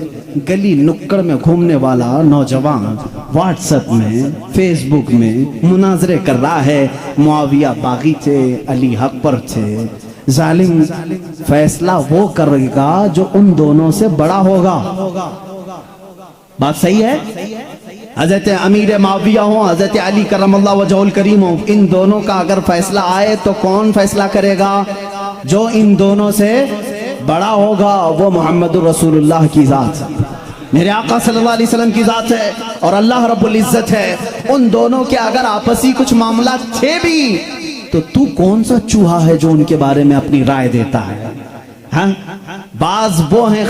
گلی نکڑ میں گھومنے والا نوجوان واٹس ایپ میں, فیس بک میں مناظرے کر رہا ہے, معاویہ باغی تھے, علی حق پر تھے. ظالم فیصلہ وہ کرے گا جو ان دونوں سے بڑا ہوگا. بات صحیح ہے؟ حضرت امیر معاویہ ہوں, حضرت علی کرم اللہ وجہہ الکریم ہوں, ان دونوں کا اگر فیصلہ آئے تو کون فیصلہ کرے گا؟ جو ان دونوں سے بڑا ہوگا, وہ محمد رسول اللہ کی ذات, میرے آقا صلی اللہ علیہ وسلم کی ذات ہے اور اللہ رب العزت ہے. ان دونوں کے اگر آپسی کچھ معاملات تھے بھی تو کون سا چوہا ہے جو ان کے بارے میں اپنی رائے دیتا ہے؟ ہاں, بعض وہ ہیں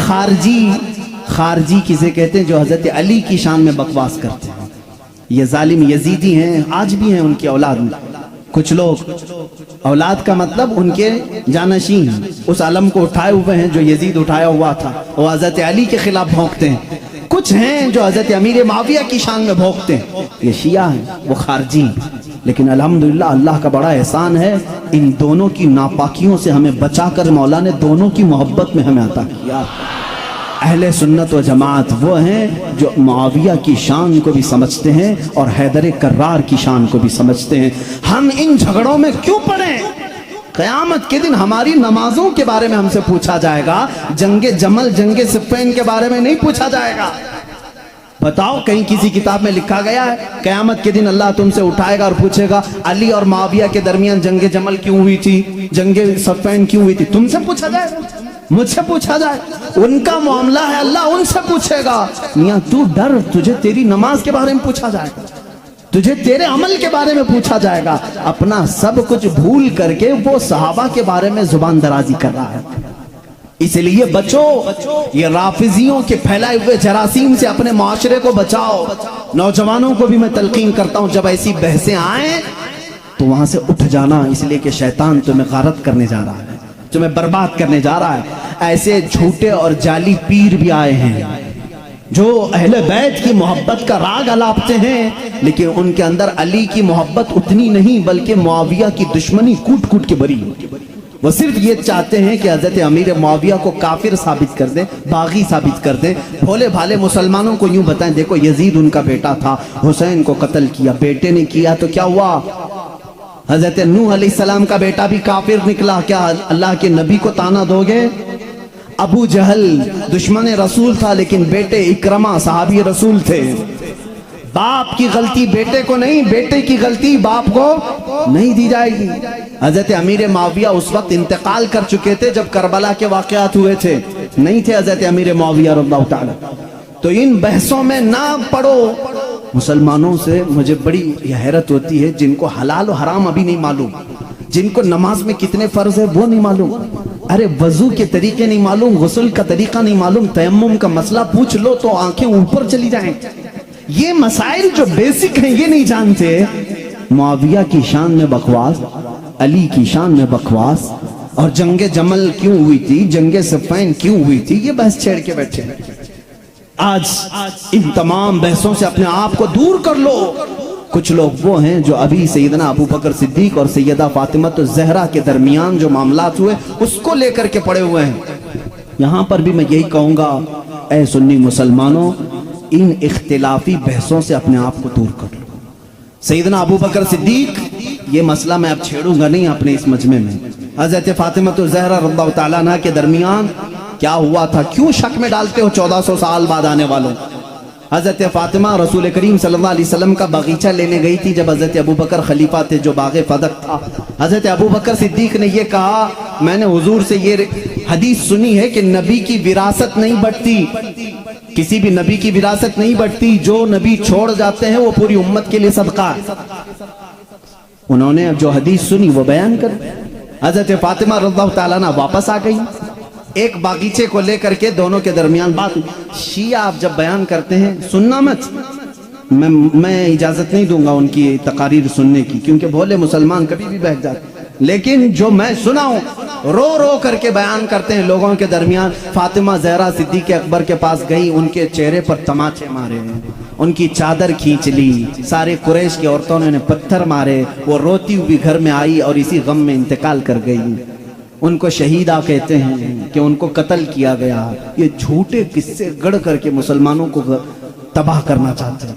خارجی کسے کہتے ہیں جو حضرت علی کی شان میں بکواس کرتے ہیں. یہ ظالم یزیدی ہیں, آج بھی ہیں ان کی اولاد میں کچھ لوگ, اولاد کا مطلب ان کے جانشین, اس علم کو اٹھائے ہوئے ہیں جو یزید اٹھایا ہوا تھا, وہ حضرت علی کے خلاف بھونکتے ہیں. کچھ ہیں جو حضرت امیر معاویہ کی شان میں بھونکتے ہیں, یہ شیعہ ہیں, وہ خارجی ہیں. لیکن الحمدللہ اللہ کا بڑا احسان ہے, ان دونوں کی ناپاکیوں سے ہمیں بچا کر مولا نے دونوں کی محبت میں ہمیں عطا کیا. اہل سنت و جماعت وہ ہیں جو معاویہ کی شان کو بھی سمجھتے ہیں اور حیدر کرار کی شان کو بھی سمجھتے ہیں. ہم ان جھگڑوں میں کیوں پڑیں؟ قیامت کے دن ہماری نمازوں کے بارے میں ہم سے پوچھا جائے گا, جنگ جمل جنگ صفین کے بارے میں نہیں پوچھا جائے گا. بتاؤ کہیں کسی کتاب میں لکھا گیا ہے قیامت کے دن اللہ تم سے اٹھائے گا اور پوچھے گا علی اور معاویہ کے درمیان جنگ جمل کیوں ہوئی تھی, جنگ صفین کیوں ہوئی تھی؟ تم سے پوچھا جائے گا, مجھ سے پوچھا جائے, ان کا معاملہ ہے, اللہ ان سے پوچھے گا. میاں تو ڈر, تجھے تیری نماز کے بارے میں پوچھا جائے گا, تجھے تیرے عمل کے بارے میں پوچھا جائے گا. اپنا سب کچھ بھول کر کے وہ صحابہ کے بارے میں زبان درازی کر رہا ہے. اس لیے بچو, یہ رافضیوں کے پھیلائے ہوئے جراثیم سے اپنے معاشرے کو بچاؤ. نوجوانوں کو بھی میں تلقین کرتا ہوں, جب ایسی بحثیں آئیں تو وہاں سے اٹھ جانا, اس لیے کہ شیطان تمہیں غارت کرنے جا رہا ہے, تمہیں برباد کرنے جا رہا ہے. ایسے جھوٹے اور جعلی پیر بھی آئے ہیں جو اہل بیت کی محبت کا راگ الاپتے ہیں, لیکن ان کے اندر علی کی محبت اتنی نہیں بلکہ معاویہ کی دشمنی کوٹ کوٹ کے بری. وہ صرف یہ چاہتے ہیں کہ حضرت امیر معاویہ کو کافر ثابت کر دیں, باغی ثابت کر دیں. بھولے بھالے مسلمانوں کو یوں بتائیں, دیکھو یزید ان کا بیٹا تھا, حسین کو قتل کیا, بیٹے نے کیا تو کیا ہوا؟ حضرت نوح علیہ السلام کا بیٹا بھی کافر نکلا, کیا اللہ کے نبی کو تانا دو گے؟ ابو جہل دشمن رسول تھا لیکن بیٹے اکرمہ صحابی رسول تھے. باپ کی غلطی بیٹے کو نہیں, بیٹے کی غلطی باپ کو نہیں دی جائے گی. حضرت امیر معاویہ اس وقت انتقال کر چکے تھے جب کربلا کے واقعات ہوئے تھے, نہیں تھے حضرت امیر معاویہ رضی اللہ تعالی. تو ان بحثوں میں نہ پڑو. مسلمانوں سے مجھے بڑی حیرت ہوتی ہے جن کو حلال و حرام ابھی نہیں معلوم, جن کو نماز میں کتنے فرض ہے وہ نہیں معلوم, ارے وضو کے طریقے نہیں معلوم, غسل کا طریقہ نہیں معلوم, تیمم کا مسئلہ پوچھ لو تو آنکھیں اوپر چلی جائیں. یہ مسائل جو بیسک ہیں یہ نہیں جانتے. معاویہ کی شان میں بکواس, علی کی شان میں بکواس, اور جنگ جمل کیوں ہوئی تھی, جنگ صفین کیوں ہوئی تھی, یہ بحث چھیڑ کے بیٹھے. آج ان تمام بحثوں سے اپنے آپ کو دور کر لو. کچھ لوگ وہ ہیں جو ابھی سیدنا ابو بکر صدیق اور سیدہ فاطمہ الزہرا کے درمیان جو معاملات ہوئے اس کو لے کر کے پڑے ہوئے ہیں. یہاں پر بھی میں یہی کہوں گا, اے سنی مسلمانوں, ان اختلافی بحثوں سے اپنے آپ کو دور کر لو. سیدنا ابو بکر صدیق, یہ مسئلہ میں اب چھیڑوں گا نہیں اپنے اس مجمع میں. حضرت فاطمہ الزہرا رضی اللہ تعالیٰ عنہ کے درمیان کیا ہوا تھا, کیوں شک میں ڈالتے ہو 1400 سال بعد آنے والوں؟ حضرت فاطمہ رسول کریم صلی اللہ علیہ وسلم کا باغیچہ لینے گئی تھی جب حضرت ابو بکر خلیفہ تھے, جو باغ فدق تھا. حضرت ابو بکر صدیق نے یہ کہا, میں نے حضور سے یہ حدیث سنی ہے کہ نبی کی وراثت نہیں بٹتی, کسی بھی نبی کی وراثت نہیں بٹتی, جو نبی چھوڑ جاتے ہیں وہ پوری امت کے لیے صدقہ ہے. انہوں نے جو حدیث سنی وہ بیان کر. حضرت فاطمہ رضی اللہ تعالیٰ عنہ واپس آ گئی, ایک باغیچے کو لے کر کے دونوں کے درمیان بات. شیعہ آپ جب بیان کرتے ہیں سننا مت, میں اجازت نہیں دوں گا ان کی تقاریر سننے کی, کیونکہ بھولے مسلمان کبھی بھی بہک جاتے. لیکن جو میں سنا ہوں رو رو کر کے بیان کرتے ہیں لوگوں کے درمیان. فاطمہ زہرا صدیق اکبر کے پاس گئی, ان کے چہرے پر تماچے مارے ہیں, ان کی چادر کھینچ لی، سارے قریش کی عورتوں نے انہیں پتھر مارے، وہ روتی ہوئی گھر میں آئی اور اسی غم میں انتقال کر گئی۔ ان کو شہیدہ کہتے ہیں کہ ان کو قتل کیا گیا۔ یہ جھوٹے قصے گڑھ کر کے مسلمانوں کو تباہ کرنا چاہتے ہیں۔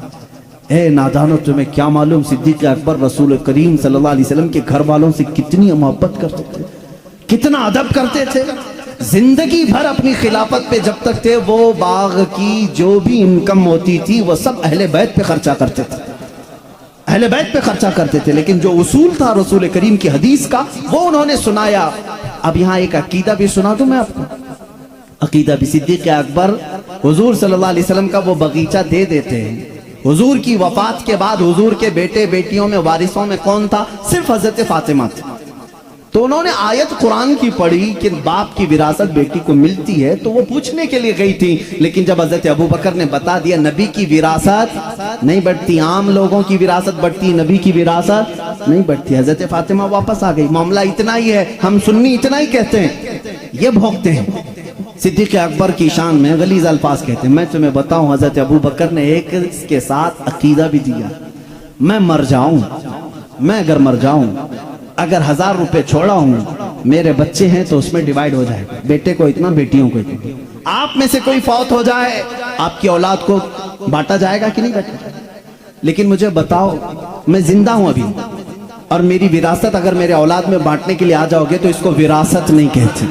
اے نادانو، تمہیں کیا معلوم صدیق اکبر رسول کریم صلی اللہ علیہ وسلم کے گھر والوں سے کتنی محبت کرتے تھے، کتنا ادب کرتے تھے۔ زندگی بھر اپنی خلافت پہ جب تک تھے، وہ باغ کی جو بھی انکم ہوتی تھی وہ سب اہل بیت پہ خرچہ کرتے تھے، اہل بیت پہ خرچہ کرتے تھے۔ لیکن جو اصول تھا رسول کریم کی حدیث کا، وہ انہوں نے سنایا۔ اب یہاں ایک عقیدہ بھی سنا دوں میں آپ کو، عقیدہ بھی۔ صدیق اکبر حضور صلی اللہ علیہ وسلم کا وہ باغیچہ دے دیتے ہیں۔ حضور کی وفات کے بعد حضور کے بیٹے بیٹیوں میں وارثوں میں کون تھا؟ صرف حضرت فاطمہ تھی۔ تو انہوں نے آیت قرآن کی پڑھی کہ باپ کی وراثت بیٹی کو ملتی ہے، تو وہ پوچھنے کے لیے گئی تھی۔ لیکن جب حضرت ابوبکر نے بتا دیا نبی کی وراثت نہیں بڑھتی، عام لوگوں کی وراثت بڑھتی، نبی کی وراثت نہیں بڑھتی، حضرت فاطمہ واپس آ گئی۔ معاملہ اتنا ہی ہے، ہم سنی اتنا ہی کہتے ہیں، یہ بھوکتے ہیں۔ صدیق اکبر کی شان میں غلیظ الفاظ کہتے ہیں۔ میں تمہیں بتاؤں، حضرت ابوبکر نے ایک اس کے ساتھ عقیدہ بھی دیا، میں مر جاؤں، میں اگر مر جاؤں، اگر 1000 روپے چھوڑا ہوں، میرے بچے ہیں تو اس میں ڈیوائیڈ ہو جائے گا، بیٹے کو اتنا، بیٹیوں کو اتنا۔ آپ میں سے کوئی فوت ہو جائے، آپ کی اولاد کو بانٹا جائے گا کہ نہیں بانٹا؟ لیکن مجھے بتاؤ، میں زندہ ہوں ابھی، اور میری وراثت اگر میرے اولاد میں بانٹنے کے لیے آ جاؤ گے تو اس کو وراثت نہیں کہتے،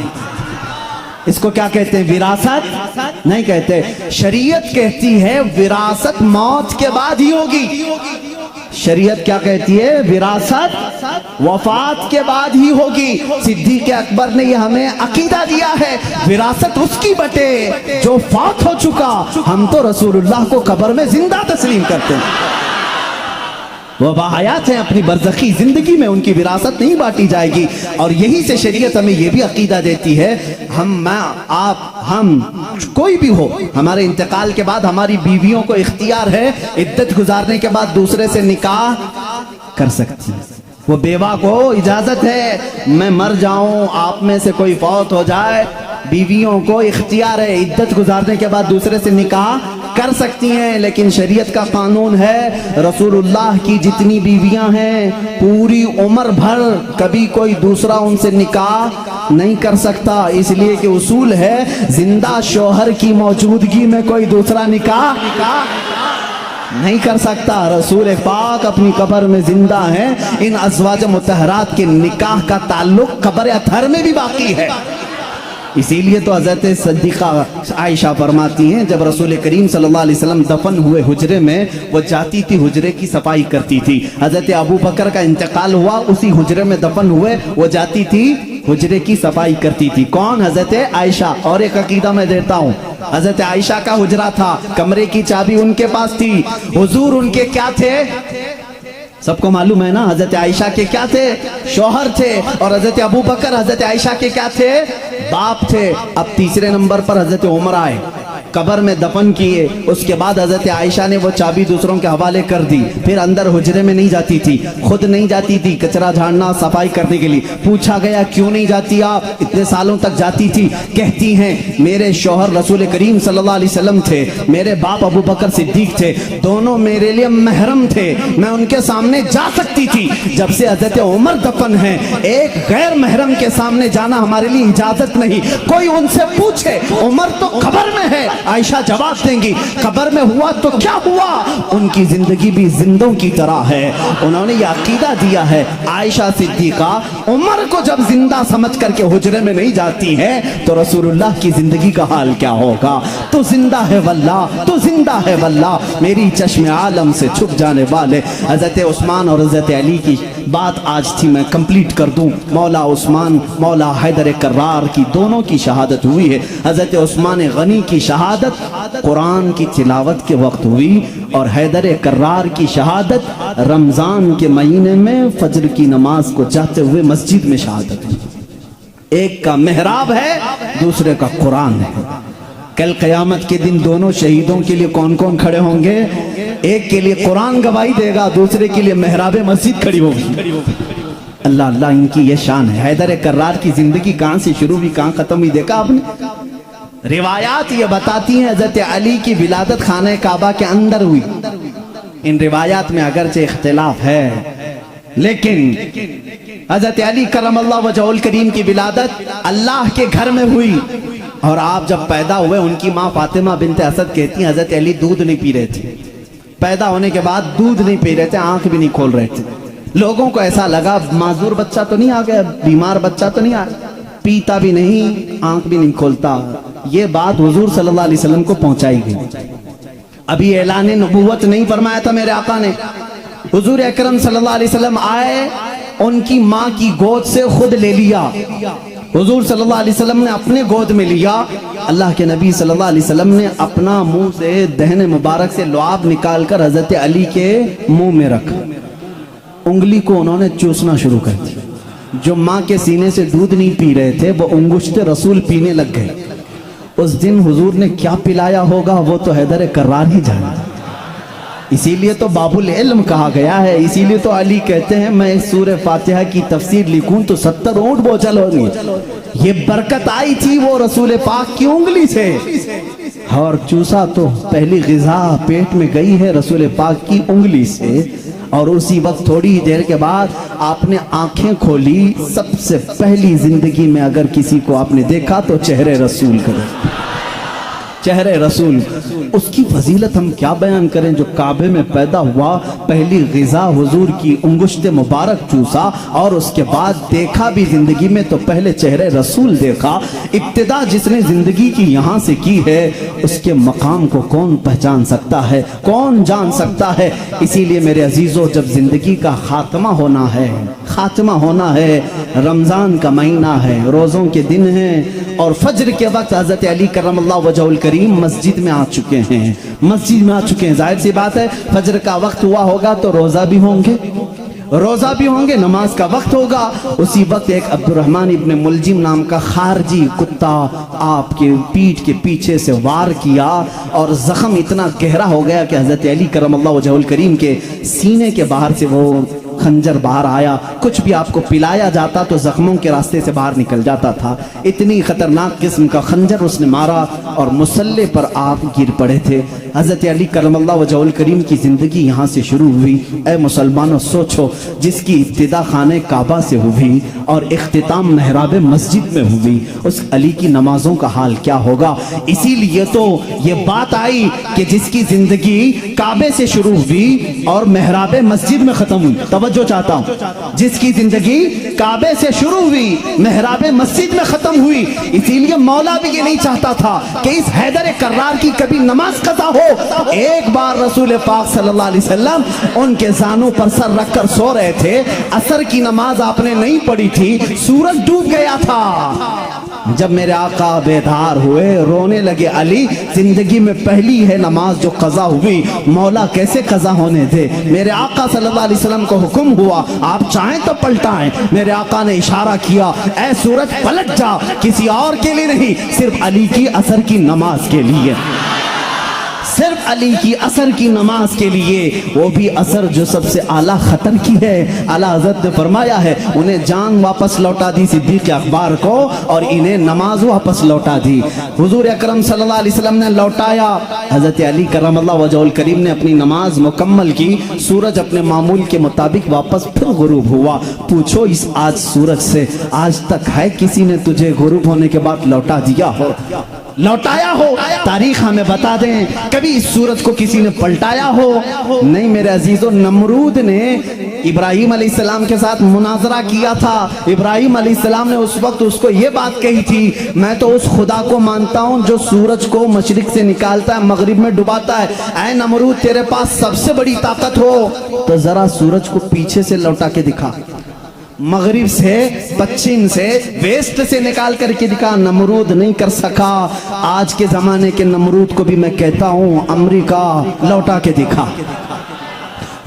اس کو کیا کہتے ہیں؟ وراثت نہیں کہتے۔ شریعت کہتی ہے وراثت موت کے بعد ہی ہوگی۔ شریعت کیا کہتی ہے؟ وراثت وفات کے بعد ہی ہوگی۔ صدیق اکبر نے یہ ہمیں عقیدہ دیا ہے، وراثت اس کی بٹے جو فوت ہو چکا۔ ہم تو رسول اللہ کو قبر میں زندہ تسلیم کرتے ہیں، وہ باحیات ہیں، اپنی برزخی زندگی میں ان کی وراثت نہیں بانٹی جائے گی۔ اور یہی سے شریعت ہمیں یہ بھی عقیدہ دیتی ہے، ہم کوئی بھی ہو، ہمارے انتقال کے بعد ہماری بیویوں کو اختیار ہے عدت گزارنے کے بعد دوسرے سے نکاح کر سکتی ہے۔ وہ بیوہ کو اجازت ہے، میں مر جاؤں، آپ میں سے کوئی فوت ہو جائے، بیویوں کو اختیار ہے عدت گزارنے کے بعد دوسرے سے نکاح کر سکتی ہیں۔ لیکن شریعت کا قانون ہے، رسول اللہ کی جتنی بیویاں ہیں پوری عمر بھر کبھی کوئی دوسرا ان سے نکاح نہیں کر سکتا، اس لیے کہ اصول ہے زندہ شوہر کی موجودگی میں کوئی دوسرا نکاح نہیں کر سکتا۔ رسول پاک اپنی قبر میں زندہ ہیں، ان ازواج مطہرات کے نکاح کا تعلق قبر اطہر میں بھی باقی ہے۔ اسی لیے تو حضرت صدیقہ عائشہ فرماتی ہیں، جب رسول کریم صلی اللہ علیہ وسلم دفن ہوئے حجرے میں، وہ جاتی تھی حجرے کی صفائی کرتی تھی۔ حضرت ابوبکر کا انتقال ہوا، اسی حجرے میں دفن ہوئے، وہ جاتی تھی حجرے کی صفائی کرتی تھی۔ کون؟ حضرت عائشہ۔ اور ایک عقیدہ میں دیتا ہوں، حضرت عائشہ کا حجرہ تھا، کمرے کی چابی ان کے پاس تھی۔ حضور ان کے کیا تھے؟ سب کو معلوم ہے نا، حضرت عائشہ کے کیا تھے؟ شوہر تھے۔ اور حضرت ابوبکر حضرت عائشہ کے کیا تھے؟ باپ تھے۔ اب تیسرے نمبر پر حضرت عمر آئے، قبر میں دفن کیے، اس کے بعد حضرت عائشہ نے وہ چابی دوسروں کے حوالے کر دی۔ پھر اندر حجرے میں نہیں جاتی تھی، خود نہیں جاتی تھی کچرا جھاڑنا صفائی کرنے کے لیے۔ پوچھا گیا کیوں نہیں جاتی آپ؟ اتنے سالوں تک جاتی تھی۔ کہتی ہیں میرے شوہر رسول کریم صلی اللہ علیہ وسلم تھے، میرے باپ ابو بکر صدیق تھے، دونوں میرے لیے محرم تھے، میں ان کے سامنے جا سکتی تھی۔ جب سے حضرت عمر دفن ہیں، ایک غیر محرم کے سامنے جانا ہمارے لیے اجازت نہیں۔ کوئی ان سے پوچھے عمر تو قبر میں ہے، عائشہ جواب دیں گی قبر میں ہوا تو کیا ہوا، ان کی زندگی بھی زندوں کی طرح ہے۔ انہوں نے یہ عقیدہ دیا ہے، عائشہ صدیقہ عمر کو جب زندہ سمجھ کر کے حجرے میں نہیں جاتی ہے تو رسول اللہ کی زندگی کا حال کیا ہوگا؟ تو زندہ ہے واللہ، تو زندہ ہے واللہ، میری چشم عالم سے چھپ جانے والے حضرت عثمان اور حضرت علی کی بات آج تھی، میں کمپلیٹ کر دوں۔ مولا عثمان، مولا حیدر کرار کی دونوں کی شہادت ہوئی ہے۔ حضرت عثمان غنی کی شہادت قرآن کی تلاوت کے وقت ہوئی، اور حیدر کرار کی شہادت رمضان کے مہینے میں فجر کی نماز کو جاتے ہوئے مسجد میں شہادت ہوئی۔ ایک کا محراب ہے، دوسرے کا قرآن ہے۔ کل قیامت کے دن دونوں شہیدوں کے لیے کون کون کھڑے ہوں گے؟ ایک کے لیے قرآن گواہی دے گا، دوسرے کے لیے محراب مسجد کھڑی ہوگی۔ اللہ اللہ، ان کی یہ شان ہے۔ حیدر کرار کی زندگی کہاں سے شروع ہوئی، کہاں ختم ہوئی، دیکھا آپ نے؟ روایات یہ بتاتی ہیں حضرت علی کی ولادت خانہ کعبہ کے اندر ہوئی۔ ان روایات میں اگرچہ اختلاف ہے، لیکن حضرت علی کرم اللہ وجہہ الکریم کی ولادت اللہ کے گھر میں ہوئی، اور آپ جب پیدا ہوئے ان کی ماں فاطمہ بنت اسد کہتی ہیں حضرت علی دودھ نہیں پی رہے تھے، پیدا ہونے کے بعد دودھ نہیں پی رہے تھے، آنکھ بھی نہیں کھول رہے تھے۔ لوگوں کو ایسا لگا معذور بچہ تو نہیں آ گیا، بیمار بچہ تو نہیں آیا، پیتا بھی نہیں، آنکھ بھی نہیں کھولتا۔ یہ بات حضور صلی اللہ علیہ وسلم کو پہنچائی گئی۔ ابھی اعلان نبوت نہیں فرمایا تھا میرے آقا نے، حضور اکرم صلی اللہ علیہ وسلم آئے، ان کی ماں کی گود سے خود لے لیا، حضور صلی اللہ علیہ وسلم نے اپنے گود میں لیا۔ اللہ کے نبی صلی اللہ علیہ وسلم نے اپنا منہ سے دہن مبارک سے لعاب نکال کر حضرت علی کے منہ میں رکھا، انگلی کو انہوں نے چوسنا شروع کر دیا۔ جو ماں کے سینے سے دودھ نہیں پی رہے تھے وہ انگشت رسول پینے لگ گئے۔ اس دن حضور نے کیا پلایا ہوگا وہ تو حیدر کرار ہی جانا، اسی لیے تو باب العلم کہا گیا ہے، اسی لیے تو علی کہتے ہیں میں اس سورہ فاتحہ کی تفسیر لکھوں تو 70 اونٹ بوجھل ہو گئی۔ یہ برکت آئی تھی وہ رسول پاک کی انگلی سے، اور چوسا تو پہلی غذا پیٹ میں گئی ہے رسول پاک کی انگلی سے، اور اسی وقت تھوڑی دیر کے بعد آپ نے آنکھیں کھولی۔ سب سے پہلی زندگی میں اگر کسی کو آپ نے دیکھا تو چہرے رسول کرے، چہرے رسول۔ اس کی فضیلت ہم کیا بیان کریں، جو کعبے میں پیدا ہوا، پہلی غذا حضور کی انگشت مبارک چوسا، اور اس کے بعد دیکھا بھی زندگی میں تو پہلے چہرے رسول دیکھا۔ ابتدا جس نے زندگی کی یہاں سے کی ہے اس کے مقام کو کون پہچان سکتا ہے، کون جان سکتا ہے۔ اسی لیے میرے عزیزو، جب زندگی کا خاتمہ ہونا ہے، خاتمہ ہونا ہے، رمضان کا مہینہ ہے، روزوں کے دن ہیں، اور فجر کے وقت حضرت علی کرم اللہ وجہہ الکریم مسجد میں آ چکے ہیں، مسجد میں آ چکے ہیں۔ ظاہر سی بات ہے فجر کا وقت ہوا ہوگا تو روزہ بھی ہوں گے، روزہ بھی ہوں گے، نماز کا وقت ہوگا۔ اسی وقت ایک عبد الرحمن ابن ملجم نام کا خارجی کتا آپ کے پیٹھ کے پیچھے سے وار کیا، اور زخم اتنا گہرا ہو گیا کہ حضرت علی کرم اللہ وجہہ الکریم کے سینے کے باہر سے وہ خنجر باہر آیا۔ کچھ بھی آپ کو پلایا جاتا تو زخموں کے راستے سے باہر نکل جاتا تھا، اتنی خطرناک قسم کا خنجر اس نے مارا، اور مسلح پر آپ گر پڑے تھے۔ حضرت علی کرم اللہ وجہہ الکریم کی زندگی یہاں سے شروع ہوئی۔ اے مسلمانوں سوچو، جس کی ابتدا خانہ کعبہ سے ہوئی اور اختتام محراب مسجد میں ہوئی، اس علی کی نمازوں کا حال کیا ہوگا۔ اسی لیے تو یہ بات آئی کہ جس کی زندگی کعبے سے شروع ہوئی اور محراب مسجد میں ختم ہوئی، توجہ چاہتا ہوں، جس کی زندگی کعبے سے شروع ہوئی محراب مسجد میں ختم ہوئی، اسی لیے مولا بھی یہ نہیں چاہتا تھا کہ اس حیدر کرار کی کبھی نماز قضا ہو۔ ایک بار رسول پاک صلی اللہ علیہ وسلم ان کے زانوں پر سر رکھ کر سو رہے تھے، عصر کی نماز آپ نے نہیں پڑھی تھی، سورج ڈوب گیا تھا۔ جب میرے آقا بیدار ہوئے، رونے لگے، علی زندگی میں پہلی ہے نماز جو قضا ہوئی، مولا کیسے قضا ہونے دے۔ میرے آقا صلی اللہ علیہ وسلم کو حکم ہوا آپ چاہیں تو پلٹائیں۔ میرے آقا نے اشارہ کیا، اے سورج پلٹ جا، کسی اور کے لیے نہیں، صرف علی کی عصر کی نماز کے لیے، صرف علی کی عصر کی نماز کے لیے، وہ بھی عصر جو سب سے اعلیٰ خطر کی ہے۔ اعلیٰ حضرت نے فرمایا ہے انہیں جان واپس لوٹا دی صدیق اکبر کو، اور انہیں نماز واپس لوٹا دی۔ حضور اکرم صلی اللہ علیہ وسلم نے لوٹایا، حضرت علی کرم اللہ وجہہ الکریم نے اپنی نماز مکمل کی، سورج اپنے معمول کے مطابق واپس پھر غروب ہوا۔ پوچھو اس آج سورج سے، آج تک ہے کسی نے تجھے غروب ہونے کے بعد لوٹا دیا ہو، لوٹایا ہو؟ تاریخ ہمیں بتا دیں کبھی اس سورج کو کسی نے پلٹایا ہو؟ نہیں میرے عزیزو، نمرود نے ابراہیم علیہ السلام کے ساتھ مناظرہ کیا تھا۔ ابراہیم علیہ السلام نے اس وقت اس کو یہ بات کہی تھی، میں تو اس خدا کو مانتا ہوں جو سورج کو مشرق سے نکالتا ہے مغرب میں ڈباتا ہے۔ اے نمرود، تیرے پاس سب سے بڑی طاقت ہو تو ذرا سورج کو پیچھے سے لوٹا کے دکھا، مغرب سے، پچھم سے، ویسٹ سے نکال کر کے دکھا۔ نمرود نہیں کر سکا۔ آج کے زمانے کے نمرود کو بھی میں کہتا ہوں، امریکہ لوٹا کے دکھا،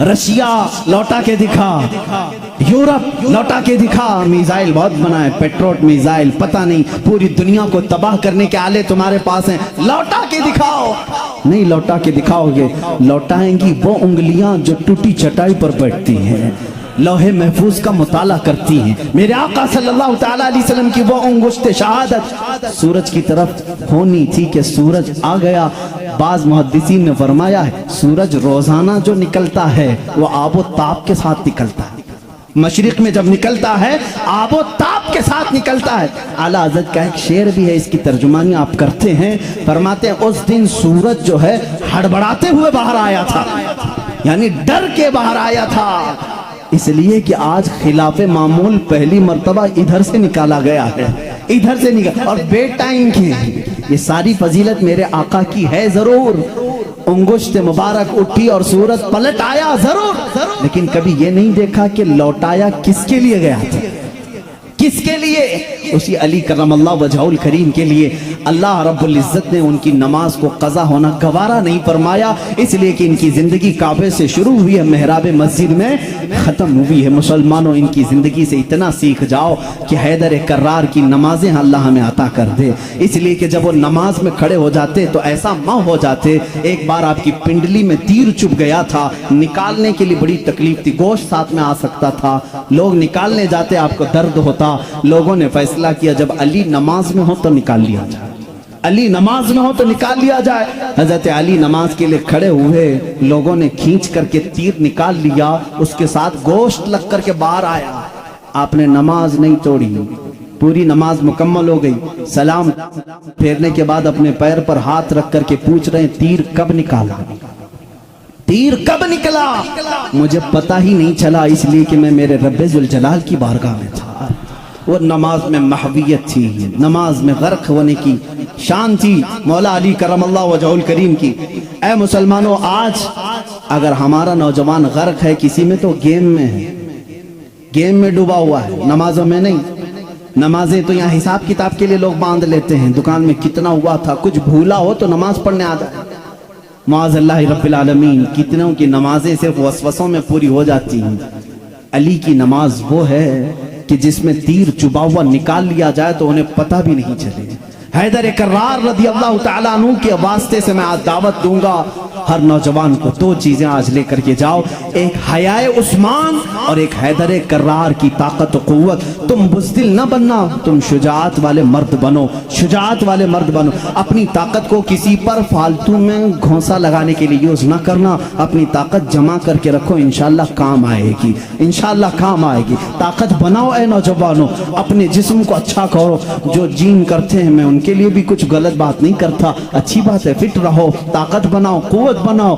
رشیا لوٹا کے دکھا، یورپ لوٹا کے دکھا۔ میزائل بہت بنا ہے، پیٹروٹ میزائل، پتہ نہیں پوری دنیا کو تباہ کرنے کے آلے تمہارے پاس ہیں، لوٹا کے دکھاؤ۔ نہیں لوٹا کے دکھاؤ گے، لوٹائیں گی وہ انگلیاں جو ٹوٹی چٹائی پر بیٹھتی ہیں، लौहे महफूज का मुताला करती हैं। मेरे आका सल्लल्लाहु तआला अलैहि वसल्लम की वो अंगुश्त शहादत सूरज की तरफ होनी थी कि सूरज आ गया। बाज मुहद्दिसीन ने फरमाया है सूरज रोजाना जो निकलता है वो आबो ताप के साथ निकलता है। मशरिक में जब निकलता है आबो ताप के साथ निकलता है। आला हज़रत का एक शेर भी है, इसकी तर्जुमानी आप करते हैं। फरमाते हैं उस दिन सूरज जो है हड़बड़ाते हुए बाहर आया था, यानी डर के बाहर आया था, इसलिए कि आज खिलाफे मामूल पहली मर्तबा इधर से निकाला गया है, इधर से निकाला और बे टाइम की। ये सारी फजीलत मेरे आका की है जरूर। अंगुश्त मुबारक उठी और सूरज पलट आया जरूर, लेकिन कभी ये नहीं देखा कि लौटाया किसके लिए गया था, किसके लिए? उसी अली करमल्लाहु वजहुल करीम के लिए। अल्लाह रब्बुल इज्जत ने उनकी नमाज को कज़ा होना गवारा नहीं फरमाया, इसलिए कि इनकी जिंदगी काबे से शुरू हुई है, मेहराब मस्जिद में खत्म हुई है। मुसलमानों, इनकी जिंदगी से इतना सीख जाओ कि हैदर कर्रार की नमाजें अल्लाह हमें अता कर दे। इसलिए कि जब वो नमाज में खड़े हो जाते तो ऐसा माँ हो जाते। एक बार आपकी पिंडली में तीर चुभ गया था, निकालने के लिए बड़ी तकलीफ थी, गोश्त साथ में आ सकता था, लोग निकालने जाते, आपको दर्द होता। लोगों ने फैसला किया जब अली नमाज में हो तो निकाल लिया जाए, अली नमाज में हो तो निकाल लिया जाए। हजरत अली नमाज के लिए खड़े हुए, लोगों ने खींच करके तीर निकाल लिया, उसके साथ गोश्त लग करके बाहर आया। आपने नमाज नहीं तोड़ी, पूरी नमाज मुकम्मल हो गई। सलाम फेरने के बाद अपने पैर पर हाथ रख करके पूछ रहे तीर कब निकाला, तीर कब निकला? मुझे पता ही नहीं चला, इसलिए कि मैं मेरे रब्बे जुल जलाल की बारगाह में था। वो नमाज में महवियत थी, नमाज में गर्क होने की शान थी मौला अली करमल्लाहु वजहुल करीम की। ऐ मुसलमानों, आज अगर हमारा नौजवान गर्क है किसी में तो गेम में है, गेम में डूबा हुआ है, नमाजों में नहीं। नमाजें तो यहाँ हिसाब किताब के लिए लोग बांध लेते हैं, दुकान में कितना हुआ था, कुछ भूला हो तो नमाज पढ़ने आ जाए। माअज़ल्लाहि रब्बिल आलमीन, कितनों की नमाजें सिर्फ वसवसों में पूरी हो जाती हैं। अली की नमाज वो है कि जिसमें तीर चुबा हुआ निकाल लिया जाए तो उन्हें पता भी नहीं चले। हैदर कर्रार रज़ी अल्लाह तआला अन्हु के वास्ते से मैं आज दावत दूंगा हर नौजवान को, दो चीजें आज लेकर के जाओ, एक हयाए उस्मान और एक हैदर कर्रार की ताकत और कुव्वत। तुम बुज़दिल न बनना, तुम शुजाअत वाले मर्द बनो, शुजाअत वाले मर्द बनो। अपनी ताकत को किसी पर फालतू में घोंसा लगाने के लिए यूज ना करना, अपनी ताकत जमा करके रखो, इंशाअल्लाह काम आएगी, इंशाअल्लाह काम आएगी। ताकत बनाओ ऐ नौजवानों, अपने जिस्म को अच्छा करो। जो जिम करते हैं मैं उनके लिए भी कुछ गलत बात नहीं करता, अच्छी बात है, फिट रहो, ताकत बनाओ, कुव्वत बनाओ।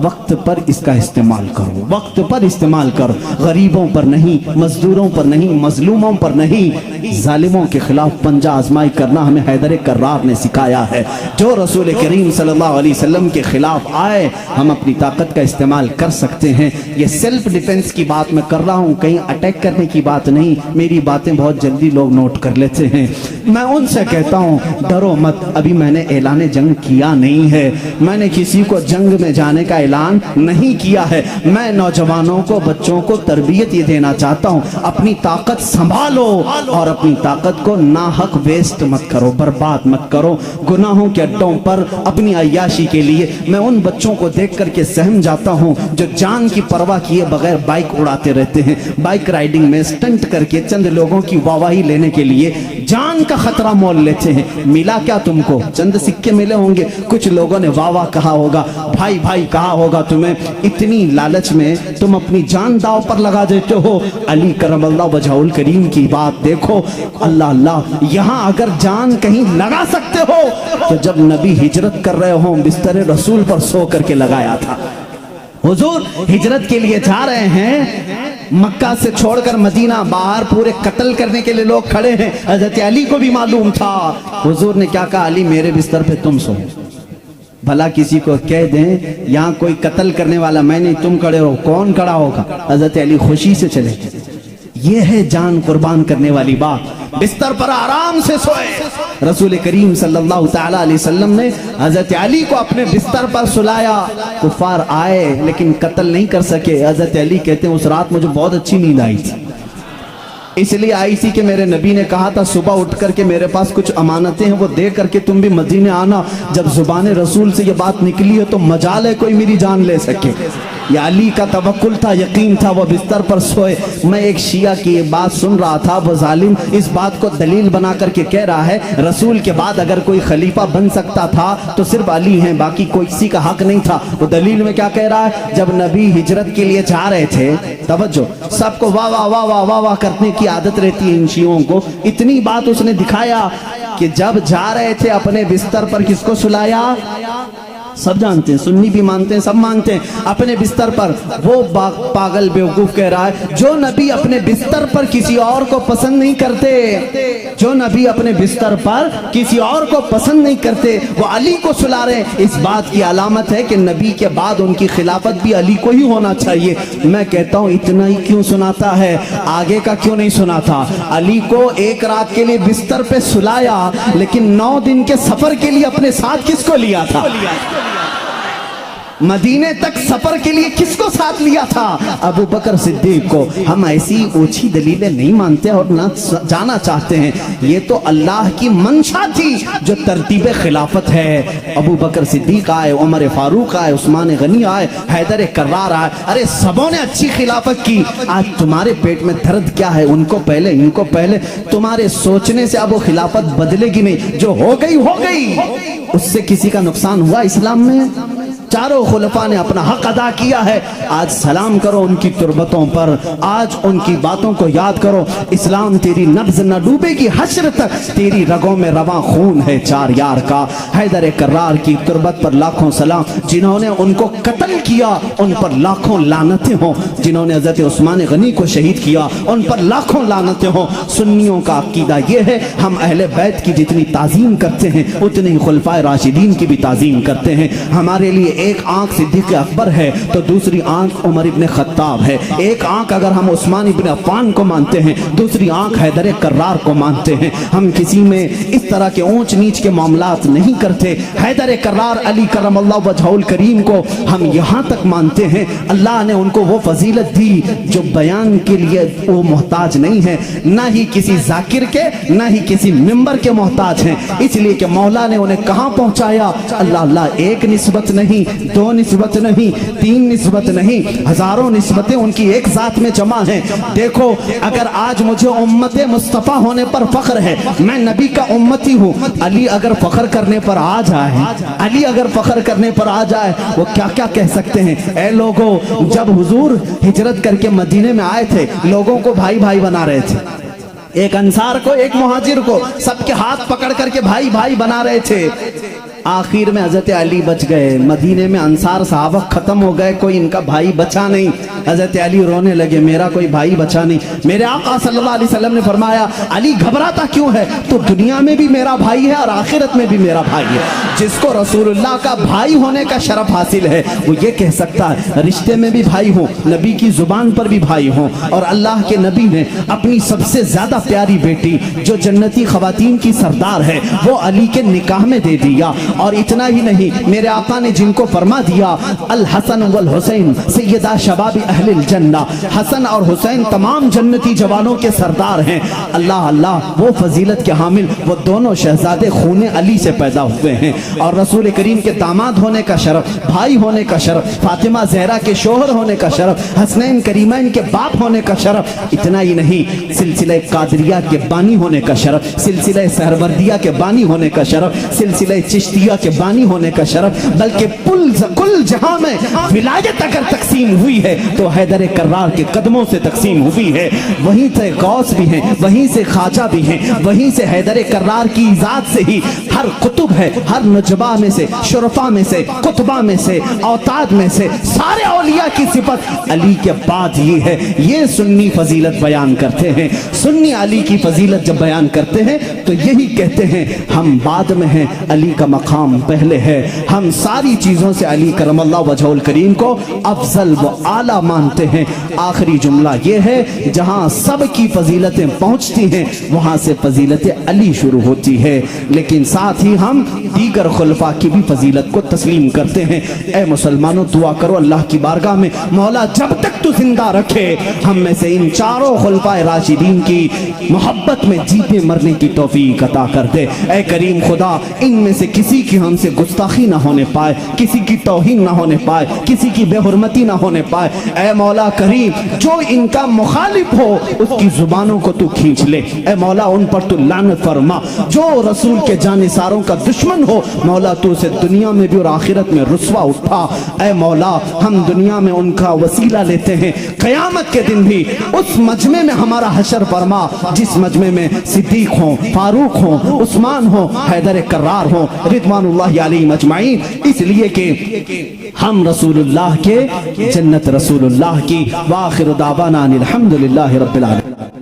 वक्त पर इसका इस्तेमाल करो, वक्त पर इस्तेमाल करो, गरीबों पर नहीं, मजदूरों पर नहीं, मजलूमों पर नहीं, जालिमों के खिलाफ पंजा आजमाई करना हमें हैदर कर्रार ने सिखाया है। जो रसूल करीम सल्लल्लाहु अलैहि वसल्लम के खिलाफ आए, हम अपनी ताकत का इस्तेमाल कर सकते हैं। ये सेल्फ डिफेंस की बात मैं कर रहा हूँ, कहीं अटैक करने की बात नहीं। मेरी बातें बहुत जल्दी लोग नोट कर लेते हैं। मैं उनसे कहता हूँ डरो मत, अभी मैंने ऐलान जंग किया नहीं है, मैंने किसी को जंग में जाने का ऐलान नहीं किया है। मैं नौजवानों को, बच्चों को तरबियत ये देना चाहता हूँ, अपनी ताकत संभालो और अपनी ताकत को नाहक वेस्ट मत करो, बर्बाद मत करो गुनाहों के अड्डों पर अपनी अय्याशी के लिए। मैं उन बच्चों को देख करके सहम जाता हूँ जो जान की परवाह किए बगैर बाइक उड़ाते रहते हैं, बाइक राइडिंग में स्टंट करके चंद लोगों की वाहवाही लेने के लिए जान का खतरा मोल लेते हैं। मिला क्या तुमको? चंद सिक्के मिले होंगे, कुछ लोगों ने वाह वाह कहा होगा, भाई भाई कहा होगा तुम्हें, इतनी लालच में तुम अपनी जान दांव पर लगा देते हो। अली करमल्लाहु वजहुल करीम की बात देखो, अल्लाह अल्लाह, यहाँ अगर जान कहीं लगा सकते हो तो जब नबी हिजरत कर रहे हो बिस्तर रसूल पर सो करके लगाया था। हुजूर हिजरत के लिए जा रहे हैं, मक्का से छोड़कर मदीना, बाहर पूरे कत्ल करने के लिए लोग खड़े हैं। हजरत अली को भी मालूम था। हुजूर ने क्या कहा? अली मेरे बिस्तर पे तुम सो। भला किसी को कह दें यहाँ कोई कत्ल करने वाला मैं नहीं, तुम खड़े हो, कौन खड़ा होगा? हजरत अली खुशी से चले। ये है जान कुर्बान करने वाली बात। बिस्तर पर आराम से सोए। रसूल करीम सल्लल्लाहु तआला अलैहि वसल्लम ने हजरत अली को अपने बिस्तर पर सुलाया। कुफार आए लेकिन कत्ल नहीं कर सके। हजरत अली कहते हैं उस रात मुझे बहुत अच्छी नींद आई थी, इसलिए आई थी कि मेरे नबी ने कहा था सुबह उठ करके मेरे पास कुछ अमानतें हैं वो दे करके तुम भी मदीने आना। जब जुबान रसूल से ये बात निकली है तो मजाल है कोई मेरी जान ले सके। या अली का तवक्कुल था, यकीन था, वो बिस्तर पर सोए। मैं एक शिया की ये बात सुन रहा था, वो जालिम इस बात को दलील बना करके कह रहा है रसूल के बाद अगर कोई खलीफा बन सकता था तो सिर्फ अली हैं, बाकी कोई किसी का हक नहीं था। वो दलील में क्या कह रहा है, जब नबी हिजरत के लिए जा रहे थे, तवज्जो, सबको वाह वाह वाह वाह वाह वाह करने की आदत रहती है इन शियों को, इतनी बात उसने दिखाया कि जब जा रहे थे अपने बिस्तर पर किसको सुलाया, सब जानते हैं, सुन्नी भी मानते हैं, सब मानते हैं, अपने बिस्तर पर। वो पागल बेवकूफ कह रहा है जो नबी अपने बिस्तर पर किसी और को पसंद नहीं करते, जो नबी अपने बिस्तर पर किसी और को पसंद नहीं करते, वो अली को सुला रहे हैं, इस बात की अलामत है कि नबी के बाद उनकी खिलाफत भी अली को ही होना चाहिए। मैं कहता हूं इतना ही क्यों सुनाता है, आगे का क्यों नहीं सुनाता। अली को एक रात के लिए बिस्तर पे सुलाया, लेकिन 9 दिन के सफर के लिए अपने साथ किसको लिया था, मदीने तक सफर के लिए किसको साथ लिया था, अबू बकर सिद्दीक को। हम ऐसी ऊंची दलीलें नहीं मानते और ना जाना चाहते हैं, ये तो अल्लाह की मंशा थी जो तरतीब खिलाफत है। अबू बकर सिद्दीक आए, उमर फारूक आए, उस्मान गनी आए, हैदर कर्रार आए, अरे सबों ने अच्छी खिलाफत की। आज तुम्हारे पेट में दर्द क्या है, उनको पहले इनको पहले, तुम्हारे सोचने से अब वो खिलाफत बदलेगी नहीं, जो हो गई, उससे किसी का नुकसान हुआ इस्लाम में। चारों खुलफा ने अपना हक अदा किया है। आज सलाम करो उनकी तुरबतों पर, आज उनकी बातों को याद करो। इस्लाम तेरी नब्ज न डूबेगी हश्र तक, तेरी रगों में रवां खून है चार यार का। हैदर कर्रार की तुरबत पर लाखों सलाम, जिन्होंने उनको कत्ल किया उन पर लाखों लानतें हों, जिन्होंने हजरत उस्मान गनी को शहीद किया उन पर लाखों लानतें हों। सुन्नियों का अकीदा ये है, हम अहले बैत की जितनी ताजीम करते हैं उतनी ही खुलफाए राशिदीन की भी ताजीम करते हैं। हमारे लिए एक आंख सिद्दीक अकबर है तो दूसरी आंख उमर इब्ने खत्ताब है। एक आंख अगर हम उस्मान इब्ने अफ़्फ़ान को मानते हैं, दूसरी आंख हैदर कर्रार को मानते हैं। हम किसी में इस तरह के ऊंच नीच के मामलात नहीं करते। हैदर कर्रार अली करमल्लाहु वजहुल करीम को हम यहाँ तक मानते हैं, अल्लाह ने उनको वो फजीलत दी जो बयान के लिए वो मोहताज नहीं है, ना ही किसी जाकिर के, ना ही किसी मिंबर के मोहताज हैं। इसलिए कि मौला ने उन्हें कहाँ पहुँचाया, अल्लाह अल्लाह, एक निस्बत नहीं, दो निस्बत नहीं, तीन निस्बत नहीं, हजारों निस्बतें उनकी एक जात में जमा हैं। देखो, अगर आज मुझे उम्मते मुस्तफ़ा होने पर फख्र है, मैं नबी का उम्मती हूँ, अली अगर फख्र करने पर आ जाए, अली अगर फख्र करने पर आ जाए, वो क्या क्या कह सकते हैं। ऐ लोगों, जब हुजूर हिजरत करके मदीने में आए थे, लोगों को भाई भाई बना रहे थे, एक अंसार को एक मुहाजिर को, सबके हाथ पकड़ करके भाई भाई बना रहे थे। आखिर में हजरत अली बच गए, मदीने में अंसार साहबा खत्म हो गए, कोई इनका भाई बचा नहीं। हजरत अली रोने लगे, मेरा कोई भाई बचा नहीं। मेरे आका सल्लल्लाहु अलैहि वसल्लम ने फरमाया, अली घबराता क्यों है, तो दुनिया में भी मेरा भाई है और आखिरत में भी मेरा भाई है। जिसको रसूलुल्लाह का भाई होने का शरफ हासिल है वो ये कह सकता है रिश्ते में भी भाई हो, नबी की जुबान पर भी भाई हो। और अल्लाह के नबी ने अपनी सबसे ज्यादा प्यारी बेटी जो जन्नती खवातीन की सरदार है वो अली के निकाह में दे दिया। और इतना ही नहीं, मेरे आका ने जिनको फरमा दिया, अल हसन वल हुसैन सैयदा शबाबी अहलिल जन्ना, हसन और हुसैन तमाम जन्नती जवानों के सरदार हैं। अल्लाह अल्लाह, वो फजीलत के हामिल वो दोनों शहजादे खूने अली से पैदा हुए हैं। और रसूल करीम के दामाद होने का शरफ, भाई होने का शरफ, फातिमा जहरा के शोहर होने का शरफ, हसनैन करीमैन के बाप होने का शरफ। इतना ही नहीं, सिलसिला कादरिया के बानी होने का शरफ, सिलसिला सहरवर्दिया के बानी होने का शरफ, सिलसिला चिश्ती के बानी होने का शरफ, बल्कि कुल जहां में विलायत अगर तकसीम हुई है तो हैदर कर्रार के कदमों से तकसीम हुई है। वहीं से गौस भी हैं, वहीं से ख्वाजा भी हैं, वहीं से हैदर कर्रार की ज़ात से ही हर कुतुब है, हर नजबा में से, शुरफा में से, कुतबा में से, औताद में से, सारे औलिया की सिफत अली के बाद ये है। ये सुन्नी फजीलत बयान करते हैं। सुन्नी अली की फजीलत जब बयान करते हैं तो यही कहते हैं, हम बाद में हैं, अली का मकाम पहले है। हम सारी चीजों से अली करमल्लाहु वजहुल करीम को अफजल व आला मानते हैं। आखिरी जुमला ये है, जहां सब की फजीलतें पहुंचती हैं वहां से फजीलत अली शुरू होती है, लेकिन साथ ही हम दीगर खुलफा की भी फजीलत को तस्लीम करते हैं। ए मुसलमानों, दुआ करो अल्लाह की बारगाह में, मौला जब तक तू जिंदा रखे हम में से इन चारों खुलफाए राशिदीन की मोहब्बत में जीते मरने की तौफीक अता कर दे। ए करीम खुदा, इनमें से किसी किसी की हमसे गुस्ताखी ना होने पाए, किसी की तौहीन ना होने पाए, किसी की बेहुरमती ना होने पाए। ऐ मौला करीम, जो इनका मुखालिफ हो उसकी जुबानों को तू खींच ले। ऐ मौला उन पर तू लानत फरमा। जो रसूल के जानिसारों का दुश्मन हो मौला तू उसे दुनिया में भी और आखिरत में रुसवा उठा। ऐ मौला हम दुनिया में उनका वसीला लेते हैं, क़यामत के दिन भी उस मजमे में हमारा हशर फरमा जिस मजमे में सिद्दीक हो, फारूक हो, उस्मान हो, हैदर कर्रार हो, रिदवानुल्लाहि अलैहिम अजमाइन। इसलिए कि हम रसूलुल्लाह के, जन्नत रसूलुल्लाह की। व आखिरु दावाना अनिल हम्दुलिल्लाहि रब्बिल आलमीन।